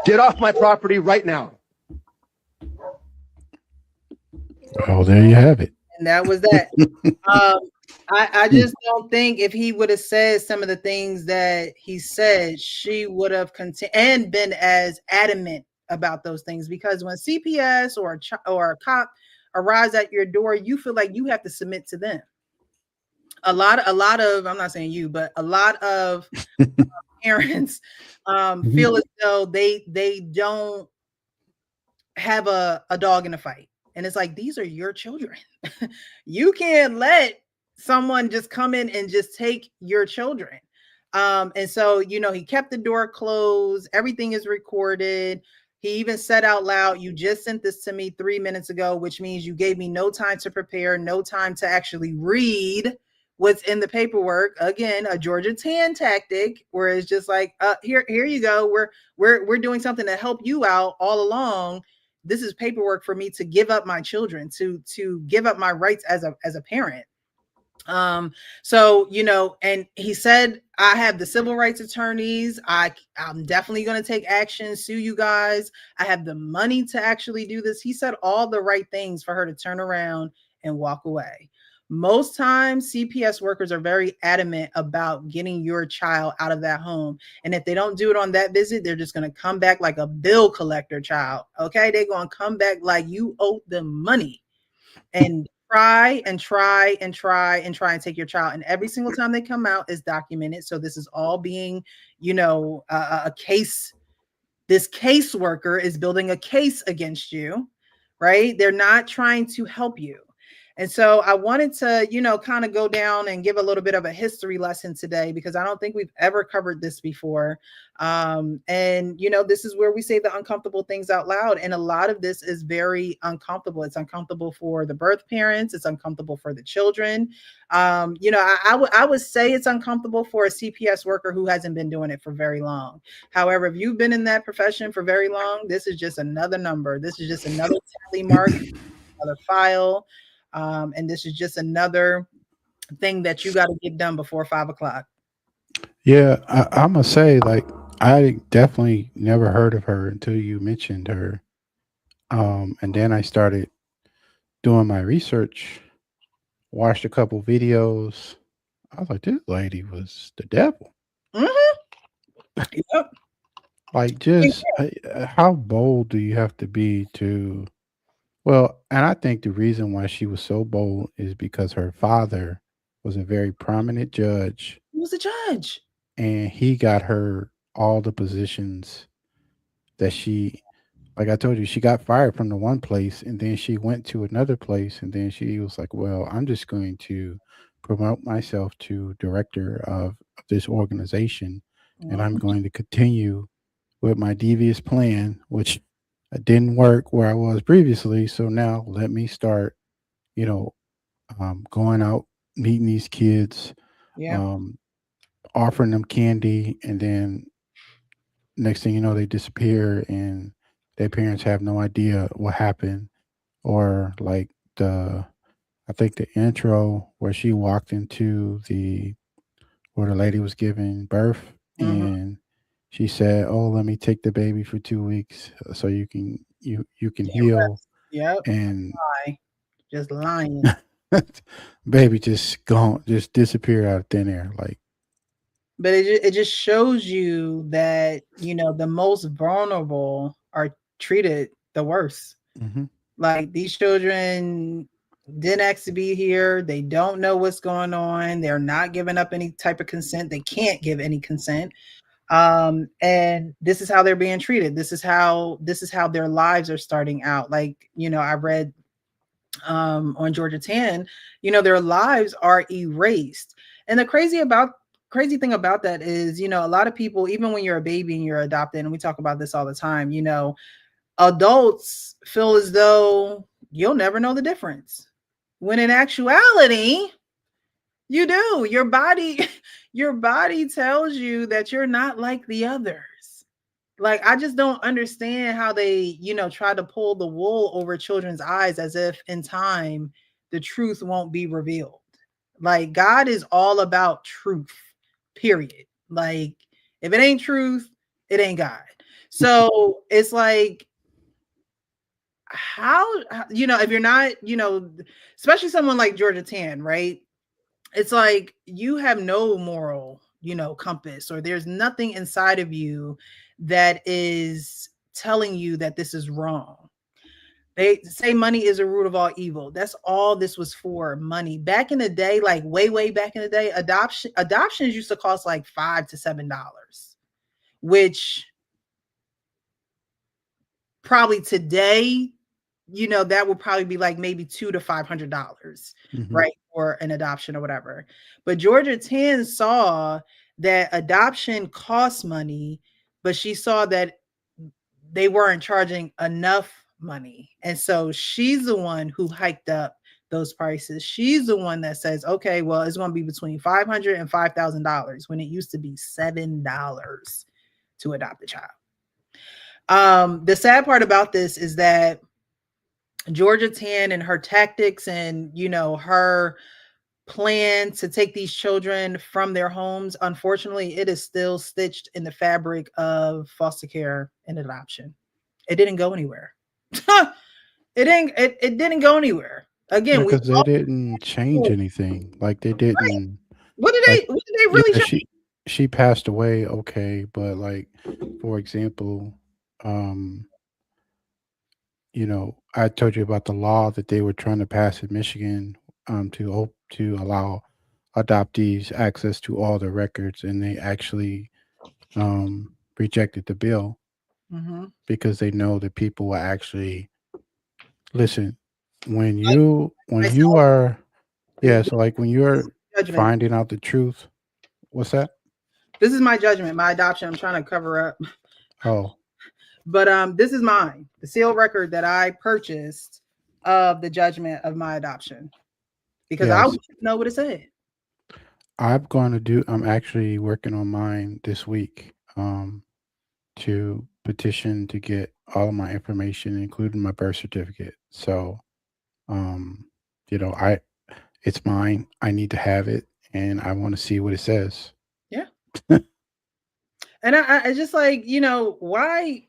Get off my property right now. Oh, there you have it. And that was that. I just don't think if he would have said some of the things that he said, she would have continued and been as adamant about those things, because when CPS or a cop arrives at your door, you feel like you have to submit to them. A lot of I'm not saying you, but a lot of parents feel as though they don't have a dog in the fight. And it's like, these are your children. You can't let someone just come in and just take your children. And so, he kept the door closed. Everything is recorded. He even said out loud, you just sent this to me 3 minutes ago, which means you gave me no time to prepare, no time to actually read what's in the paperwork. Again, a Georgia Tann tactic, where it's just like, here you go. We're doing something to help you out all along. This is paperwork for me to give up my children, to give up my rights as a parent. So, and he said, I have the civil rights attorneys. I'm definitely going to take action, sue you guys. I have the money to actually do this. He said all the right things for her to turn around and walk away. Most times, CPS workers are very adamant about getting your child out of that home. And if they don't do it on that visit, they're just going to come back like a bill collector child. Okay. They're going to come back like you owe them money, and try and try and try and try and take your child. And every single time they come out is documented. So this is all being, a case. This caseworker is building a case against you, right? They're not trying to help you. And so I wanted to, kind of go down and give a little bit of a history lesson today, because I don't think we've ever covered this before. And this is where we say the uncomfortable things out loud. And a lot of this is very uncomfortable. It's uncomfortable for the birth parents. It's uncomfortable for the children. I would say it's uncomfortable for a CPS worker who hasn't been doing it for very long. However, if you've been in that profession for very long, this is just another number. This is just another tally mark, another file. And this is just another thing that you got to get done before 5 o'clock. Yeah, I'm gonna say, like, I definitely never heard of her until you mentioned her. And then I started doing my research, watched a couple videos. I was like, this lady was the devil. Mm-hmm. Yep. Like, just how bold do you have to be to? Well, and I think the reason why she was so bold is because her father was a very prominent judge, He was a judge. and he got her all the positions that she, like I told you, she got fired from the one place, and then she went to another place, and then she was like, well, I'm just going to promote myself to director of this organization, and I'm going to continue with my devious plan, which didn't work where I was previously. So now let me start, you know, going out, meeting these kids, Yeah. offering them candy, and then next thing you know, they disappear, and their parents have no idea what happened. Or like I think the intro where she walked into where the lady was giving birth, Mhm. and she said, "Oh, let me take the baby for 2 weeks so you can heal." Yep. And Lie. Just lying. baby just gone, just disappear out of thin air. Like, But it just shows you that, the most vulnerable are treated the worst. mhm. Like, these children didn't ask to be here. They don't know what's going on. They're not giving up any type of consent. They can't give any consent. And this is how they're being treated. This is how their lives are starting out. Like, I read on Georgia Tann, their lives are erased. And the crazy thing about that is, a lot of people, even when you're a baby and you're adopted, and we talk about this all the time, adults feel as though you'll never know the difference. When in actuality, you do. Your body, your body tells you that you're not like the others. Like, I just don't understand how they, try to pull the wool over children's eyes as if in time the truth won't be revealed. Like, God is all about truth, period. Like, if it ain't truth, it ain't God. So it's like, how, if you're not, especially someone like Georgia Tann, right? It's like you have no moral, compass, or there's nothing inside of you that is telling you that this is wrong. They say money is a root of all evil. That's all this was for, money. Back in the day, like way back in the day, adoptions used to cost like $5 to $7, which probably today, that would probably be like maybe $200 to $500, Mhm. right, for an adoption or whatever. But Georgia Tann saw that adoption costs money, but she saw that they weren't charging enough money. And so she's the one who hiked up those prices. She's the one that says, okay, well, it's going to be between $500 and $5,000 when it used to be $7 to adopt a child. The sad part about this is that Georgia Tann and her tactics and, you know, her plan to take these children from their homes, unfortunately, it is still stitched in the fabric of foster care and adoption. It didn't go anywhere. It didn't go anywhere. Again, because they didn't change anything. Like they didn't. What did Like, they really change? she passed away, okay, but like, for example, you know, I told you about the law that they were trying to pass in Michigan, to allow adoptees access to all the records, and they actually rejected the bill because they know that people will actually listen when you are so like when you're finding out the truth. What's that? This is my judgment, my adoption. I'm trying to cover up. Oh. But this is mine, the sealed record that I purchased of the judgment of my adoption, because I want to know what it said. I'm actually working on mine this week to petition to get all of my information, including my birth certificate. So, you know, it's mine. I need to have it, and I want to see what it says. Yeah. And I just like, you know, why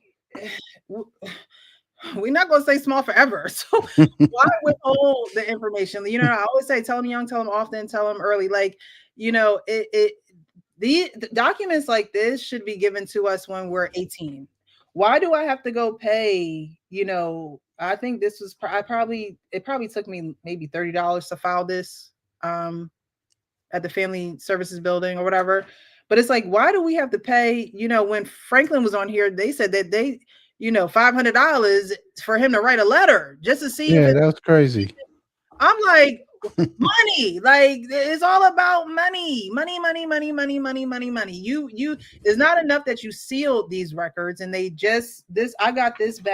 we're not going to stay small forever. So why withhold the information? You know, I always say, tell them young, tell them often, tell them early. Like, you know, the documents like this should be given to us when we're 18. Why do I have to go pay? You know, I think this was it probably took me maybe $30 to file this at the Family Services Building or whatever. But it's like, why do we have to pay? You know, when Franklin was on here, they said that they, you know, $500 for him to write a letter just to see. Yeah, that was crazy. I'm like, money, like it's all about money. You it's not enough that you sealed these records, and they just I got this in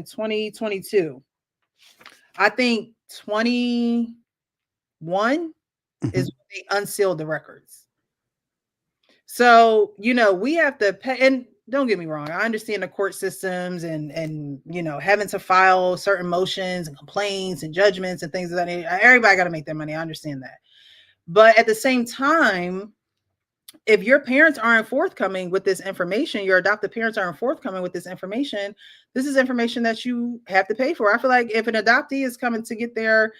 2022. I think 21 is when they unsealed the records. So, you know, we have to pay, and don't get me wrong, I understand the court systems and you know, having to file certain motions and complaints and judgments and things of that nature. Everybody got to make their money. I understand that. But at the same time, if your parents aren't forthcoming with this information, your adoptive parents aren't forthcoming with this information, this is information that you have to pay for. I feel like if an adoptee is coming to get their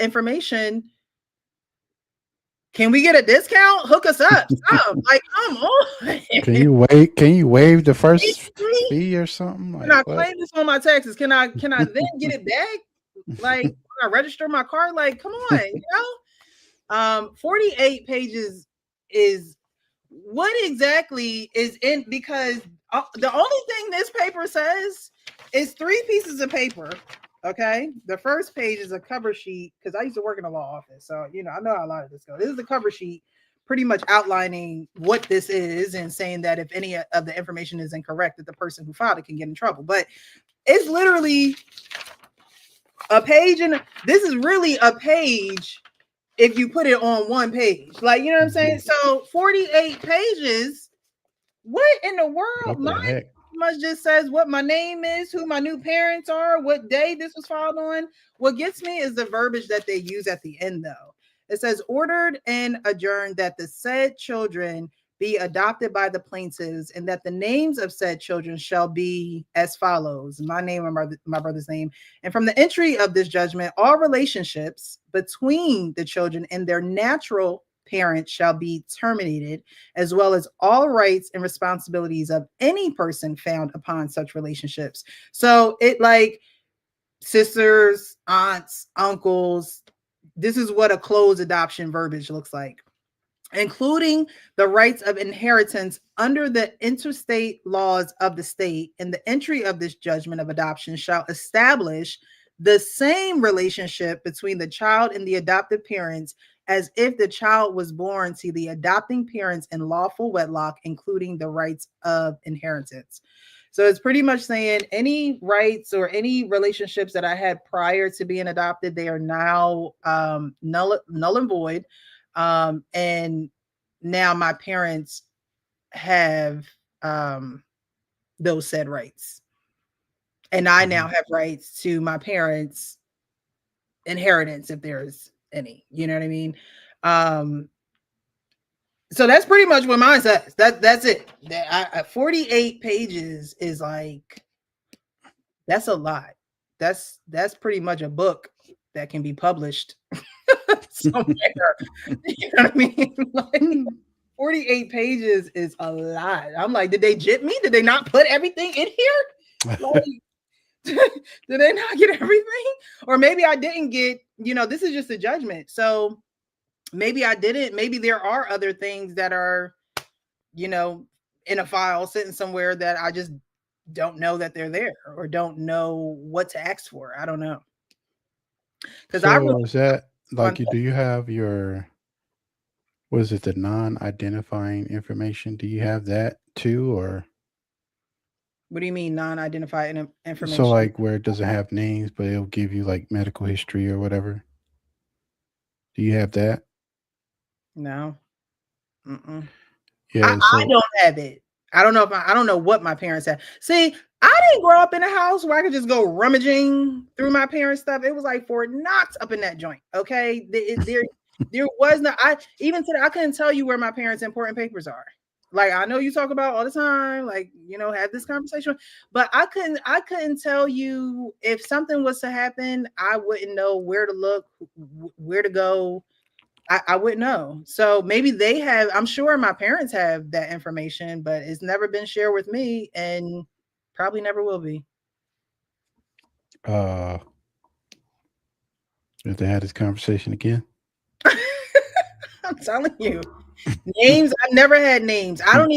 information, can we get a discount? Hook us up. Like, come on. Can you waive the first fee or something? Like, can I claim this on my taxes? Can I then get it back? Like, when I register my car? Like, come on, you know? 48 pages is what exactly is in, because the only thing this paper says is 3 pieces of paper. Okay, the first page is a cover sheet, because I used to work in a law office, so you know I know how a lot of this goes. This is the cover sheet, pretty much outlining what this is and saying that if any of the information is incorrect, that the person who filed it can get in trouble. But it's literally a page, and this is really a page if you put it on one page. Like, you know what I'm saying? So 48 pages. What in the world? Mine much just says what my name is, who my new parents are, what day this was filed on. What gets me is the verbiage that they use at the end, though. It says, ordered and adjourned that the said children be adopted by the plaintiffs, and that the names of said children shall be as follows: my name and my brother's name. And from the entry of this judgment, all relationships between the children and their natural parents shall be terminated, as well as all rights and responsibilities of any person found upon such relationships. So it, like, sisters, aunts, uncles, this is what a closed adoption verbiage looks like, including the rights of inheritance under the interstate laws of the state. And the entry of this judgment of adoption shall establish the same relationship between the child and the adoptive parents as if the child was born to the adopting parents in lawful wedlock, including the rights of inheritance. So it's pretty much saying any rights or any relationships that I had prior to being adopted, they are now null and void. And now my parents have those said rights. And I now have rights to my parents' inheritance if there's any. You know what I mean? So that's pretty much what mine says. That's it. 48 pages is like, that's a lot. That's pretty much a book that can be published somewhere. You know what I mean? Like, 48 pages is a lot. I'm like, did they jip me? Did they not put everything in here? Like, did they not get everything? Or maybe I didn't get, this is just a judgment. So maybe I didn't. Maybe there are other things that are, in a file sitting somewhere that I just don't know that they're there or don't know what to ask for. I don't know. Because is that like, do you have your, what is it, the non-identifying information? Do you have that too, or? What do you mean non-identified information? So like where it doesn't have names, but it'll give you like medical history or whatever. Do you have that? No. Mm-mm. Yeah, I don't have it. I don't know I don't know what my parents had. See, I didn't grow up in a house where I could just go rummaging through my parents' stuff. It was like Fort Knox up in that joint. Okay. There was no, even today, I couldn't tell you where my parents' important papers are. Like, I know you talk about all the time, like, have this conversation, but I couldn't tell you if something was to happen. I wouldn't know where to look, where to go. I wouldn't know. So maybe they have, I'm sure my parents have that information, but it's never been shared with me and probably never will be. If they had this conversation again. I'm telling you. Names, I've never had names. I don't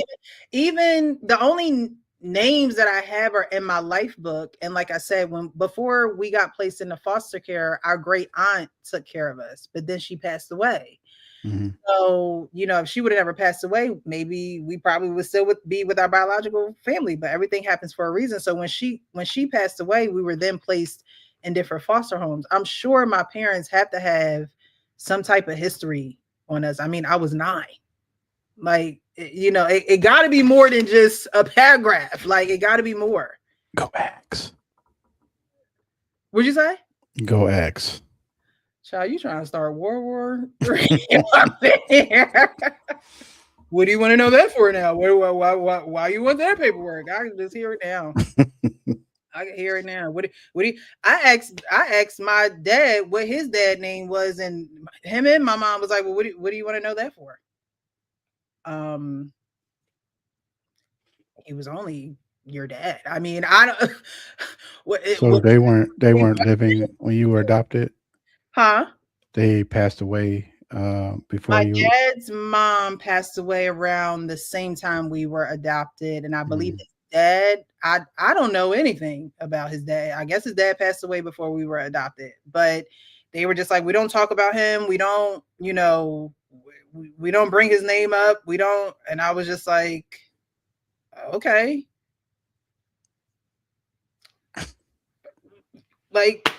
even the only names that I have are in my life book. And like I said, before we got placed into foster care, our great aunt took care of us, but then she passed away. Mm-hmm. So, if she would have never passed away, maybe we probably would still be with our biological family, but everything happens for a reason. So when she passed away, we were then placed in different foster homes. I'm sure my parents have to have some type of history on us. I mean, I was 9. Like, it got to be more than just a paragraph. Like, it got to be more. Go ask. What'd you say? Go ask. Child, you trying to start World War III? What do you want to know that for now? Why you want that paperwork? I can just hear it now. I can hear it now. What do you? I asked my dad what his dad name was, and him and my mom was like, "Well, what do you want to know that for?" He was only your dad. I mean, I don't. So they weren't living when you were adopted? Huh? They passed away before my dad's mom passed away around the same time we were adopted, and I believe his dad. I don't know anything about his dad. I guess his dad passed away before we were adopted, but they were just like, we don't talk about him. We don't, we don't bring his name up. We don't. And I was just like, okay. Like,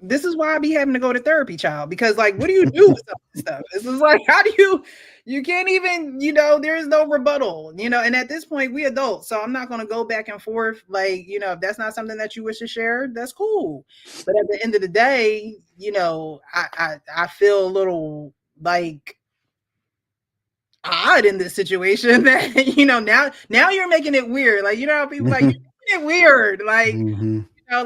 this is why I be having to go to therapy, child, because like, what do you do with some of this stuff? This is like, how do you can't even, there is no rebuttal, and at this point we adults, so I'm not going to go back and forth. Like, if that's not something that you wish to share, that's cool. But at the end of the day, I feel a little like odd in this situation that, now you're making it weird. Like, how people like, you're making it weird. Like,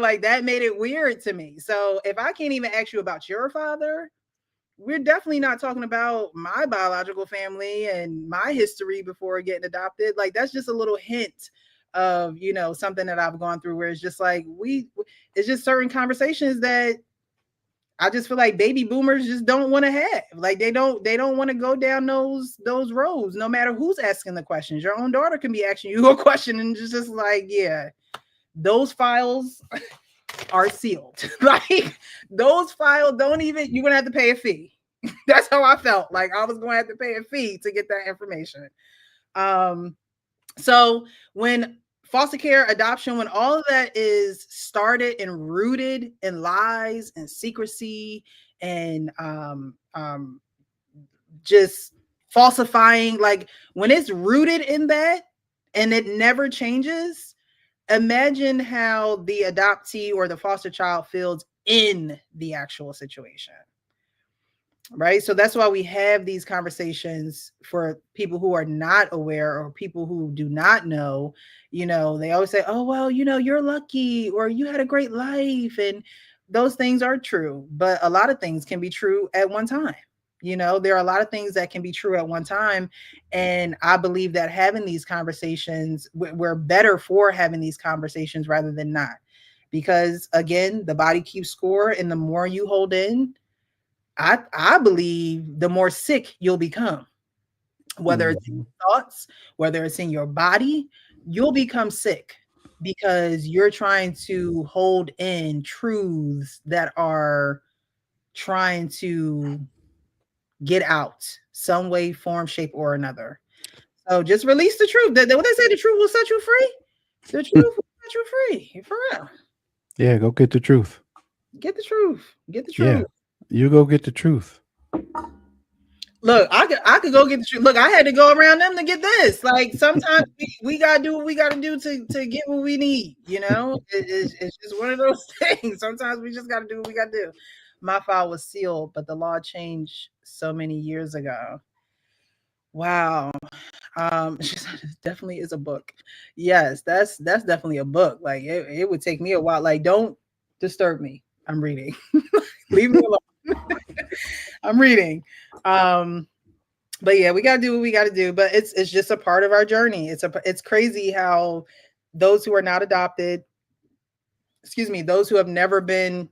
like that made it weird to me. So if I can't even ask you about your father, we're definitely not talking about my biological family and my history before getting adopted. Like, that's just a little hint of, something that I've gone through where it's just like, it's just certain conversations that I just feel like baby boomers just don't want to have. Like, they don't want to go down those roads, no matter who's asking the questions. Your own daughter can be asking you a question and just like, yeah, those files are sealed. Like, those files you're going to have to pay a fee. That's how I felt. Like, I was going to have to pay a fee to get that information. So when foster care, adoption, when all of that is started and rooted in lies and secrecy and just falsifying, like when it's rooted in that and it never changes, imagine how the adoptee or the foster child feels in the actual situation. Right. So that's why we have these conversations for people who are not aware or people who do not know. They always say, oh, well, you're lucky or you had a great life. And those things are true. But a lot of things can be true at one time. There are a lot of things that can be true at one time. And I believe that having these conversations, we're better for having these conversations rather than not. Because again, the body keeps score, and the more you hold in, I believe the more sick you'll become, whether it's in your thoughts, whether it's in your body, you'll become sick because you're trying to hold in truths that are trying to get out some way, form, shape, or another. So just release the truth. What they say, the truth will set you free. The truth will set you free, for real. Yeah, go get the truth. Get the truth. Get the Yeah, truth. you go get the truth. Look, I could go get the truth. Look, I had to go around them to get this. Like sometimes we gotta do what we gotta do to get what we need. It's just one of those things. Sometimes we just gotta do what we gotta do. My file was sealed, but the law changed so many years ago. Wow. Definitely is a book. Yes, that's definitely a book. Like it would take me a while. Like, don't disturb me. I'm reading. Leave me alone. I'm reading. But yeah, we gotta do what we gotta do. But it's just a part of our journey. It's crazy how those who are not adopted, those who have never been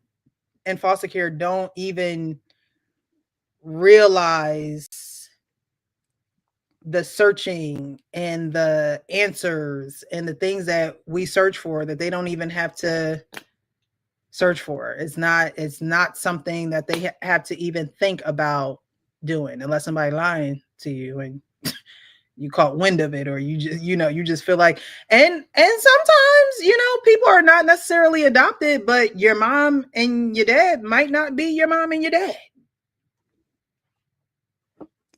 in foster care don't even realize the searching and the answers and the things that we search for, that they don't even have to search for. It's not something that they have to even think about doing, unless somebody lying to you and you caught wind of it, or you just feel like, and sometimes people are not necessarily adopted, but your mom and your dad might not be your mom and your dad.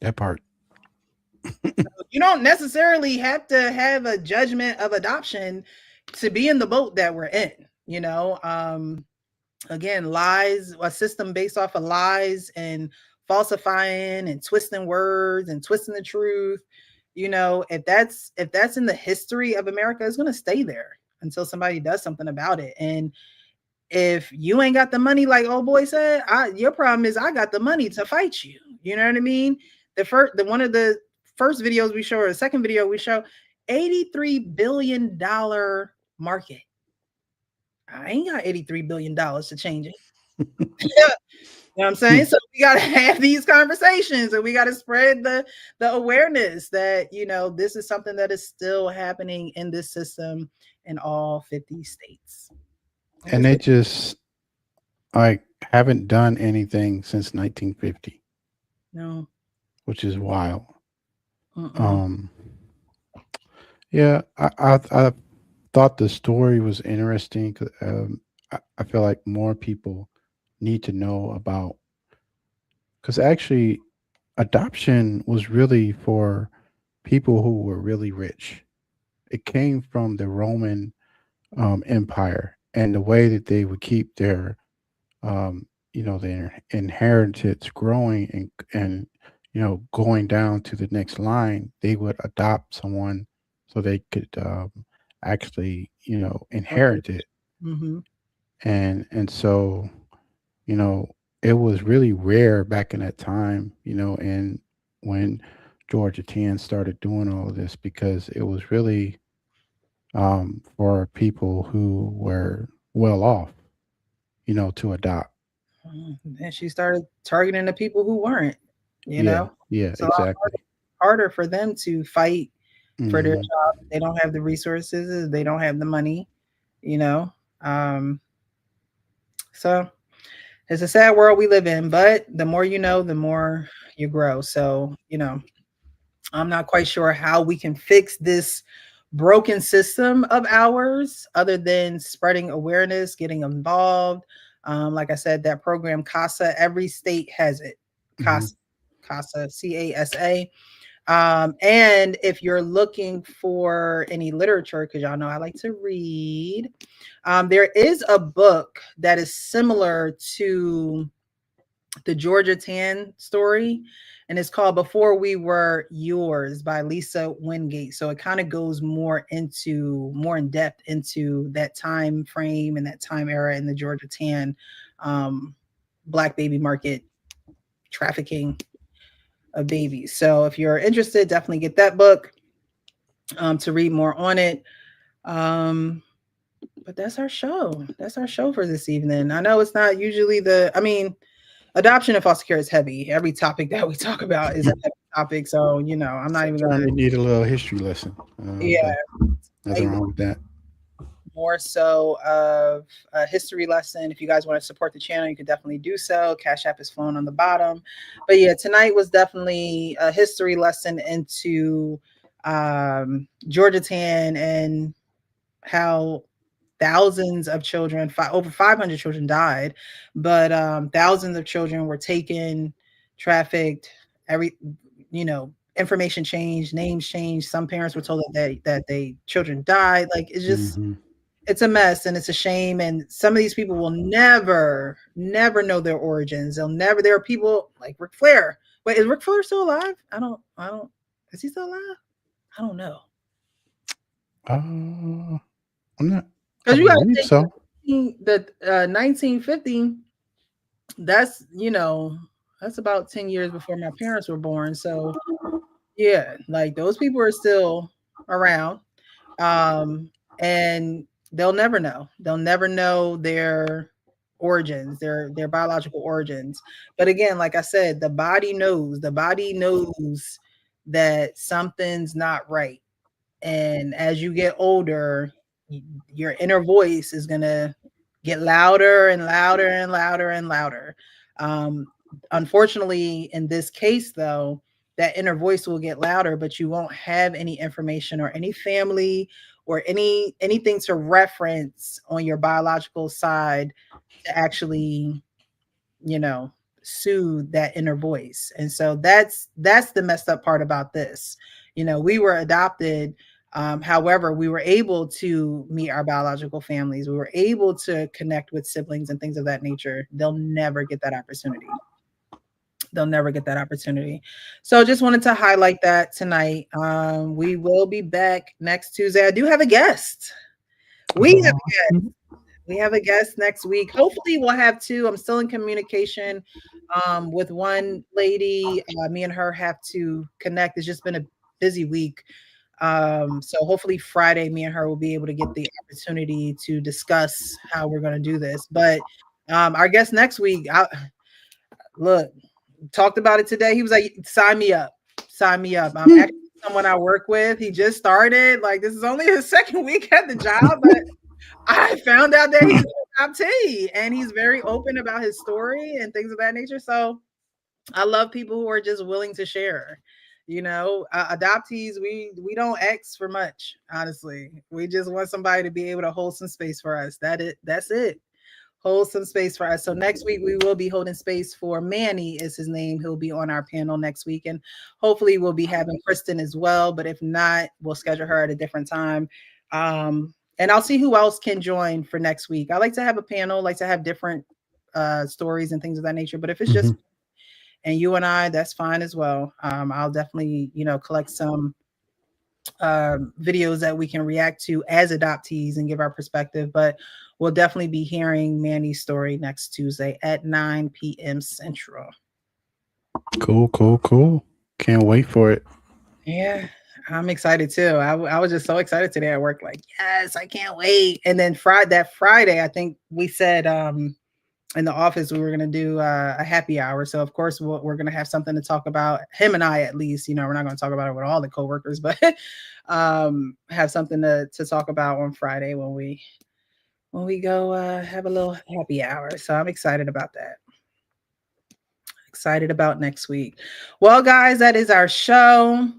That part. You don't necessarily have to have a judgment of adoption to be in the boat that we're in. Again, lies, a system based off of lies and falsifying and twisting words and twisting the truth. If that's in the history of America, it's going to stay there until somebody does something about it. And if you ain't got the money, like old boy said, your problem is I got the money to fight you. You know what I mean? One of the first videos we show, or the second video we show, $83 billion market. I ain't got $83 billion to change it. You know what I'm saying? So we got to have these conversations, and we got to spread the awareness that, this is something that is still happening in this system in all 50 states. And they just haven't done anything since 1950. No. Which is wild. Yeah, I thought the story was interesting because I feel like more people need to know about, because actually adoption was really for people who were really rich. It came from the Roman Empire, and the way that they would keep their their inheritance growing and going down to the next line, they would adopt someone so they could actually inherit it. Mm-hmm. And so it was really rare back in that time, and when Georgia Tann started doing all of this, because it was really for people who were well off, to adopt. And she started targeting the people who weren't, Yeah, so exactly. harder for them to fight for their job. They don't have the resources, they don't have the money, so it's a sad world we live in, but the more you know, the more you grow. So, I'm not quite sure how we can fix this broken system of ours, other than spreading awareness, getting involved. Like I said, that program CASA, every state has it. CASA, CASA, CASA. And if you're looking for any literature, because y'all know I like to read, there is a book that is similar to the Georgia Tann story, and it's called Before We Were Yours by Lisa Wingate. So it kind of goes more in depth into that time frame and that time era in the Georgia Tann black baby market trafficking of babies. So if you're interested, definitely get that book to read more on it. But that's our show. That's our show for this evening. I know it's not usually adoption and foster care is heavy. Every topic that we talk about is a heavy topic. So, I'm not even going to need a little history lesson. Yeah. Nothing wrong with that. More so of a history lesson. If you guys want to support the channel, you can definitely do so. Cash App is flowing on the bottom. But yeah, tonight was definitely a history lesson into Georgia Tann and how thousands of children, over 500 children died, but thousands of children were taken, trafficked, information changed, names changed. Some parents were told that they children died. Like, it's just, it's a mess, and it's a shame. And some of these people will never know their origins. There are people like Ric Flair. Wait, is Ric Flair still alive? I don't, is he still alive? I don't know. I'm not. Because you got to think so. The 1950. That's that's about 10 years before my parents were born. So yeah, like those people are still around, and they'll never know. They'll never know their origins, their biological origins. But again, like I said, the body knows. The body knows that something's not right. And as you get older, your inner voice is going to get louder and louder and louder and louder. Unfortunately, in this case, though, that inner voice will get louder, but you won't have any information or any family or anything to reference on your biological side to actually, soothe that inner voice. And so that's the messed up part about this. We were adopted. However, we were able to meet our biological families. We were able to connect with siblings and things of that nature. They'll never get that opportunity. They'll never get that opportunity. So just wanted to highlight that tonight. We will be back next Tuesday. I do have a guest. We have a guest next week. Hopefully we'll have two. I'm still in communication with one lady. Me and her have to connect. It's just been a busy week. So hopefully Friday, me and her will be able to get the opportunity to discuss how we're going to do this. But our guest next week, talked about it today. He was like, sign me up. I'm actually someone I work with. He just started. Like, this is only his second week at the job, but I found out that he's an adoptee and he's very open about his story and things of that nature. So I love people who are just willing to share. Adoptees, we don't ask for much, honestly. We just want somebody to be able to hold some space for us. That's it. Hold some space for us. So next week we will be holding space for Manny is his name. He'll be on our panel next week, and hopefully we'll be having Kristen as well. But if not, we'll schedule her at a different time. And I'll see who else can join for next week. I like to have a panel, like to have different stories and things of that nature. But if it's just and you and I, that's fine as well. I'll definitely, collect some videos that we can react to as adoptees and give our perspective. But we'll definitely be hearing Manny's story next Tuesday at 9 p.m. Central. Cool. Can't wait for it. Yeah, I'm excited too. I was just so excited today at work. Like, yes, I can't wait. And then Friday, I think we said in the office we were going to do a happy hour. So of course we're going to have something to talk about, him and I at least. We're not going to talk about it with all the coworkers, but have something to talk about on Friday when we go have a little happy hour. So I'm excited about that. Excited about next week. Well, guys, that is our show.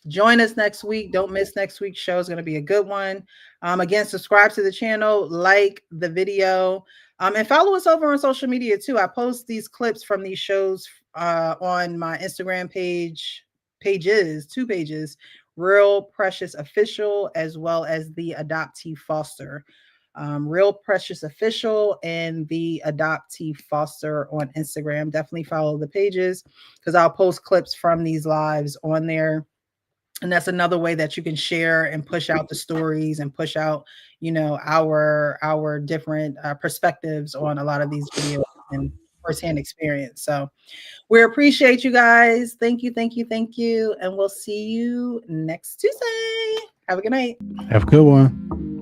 Join us next week. Don't miss next week's show. It's going to be a good one. Again, subscribe to the channel, like the video, and follow us over on social media too. I post these clips from these shows on my Instagram two pages, Real Precious Official, as well as the Adoptee Foster. Real Precious Official and the Adoptee Foster on Instagram. Definitely follow the pages because I'll post clips from these lives on there. And that's another way that you can share and push out the stories and push out, our different perspectives on a lot of these videos and firsthand experience. So we appreciate you guys. Thank you. And we'll see you next Tuesday. Have a good night. Have a good one.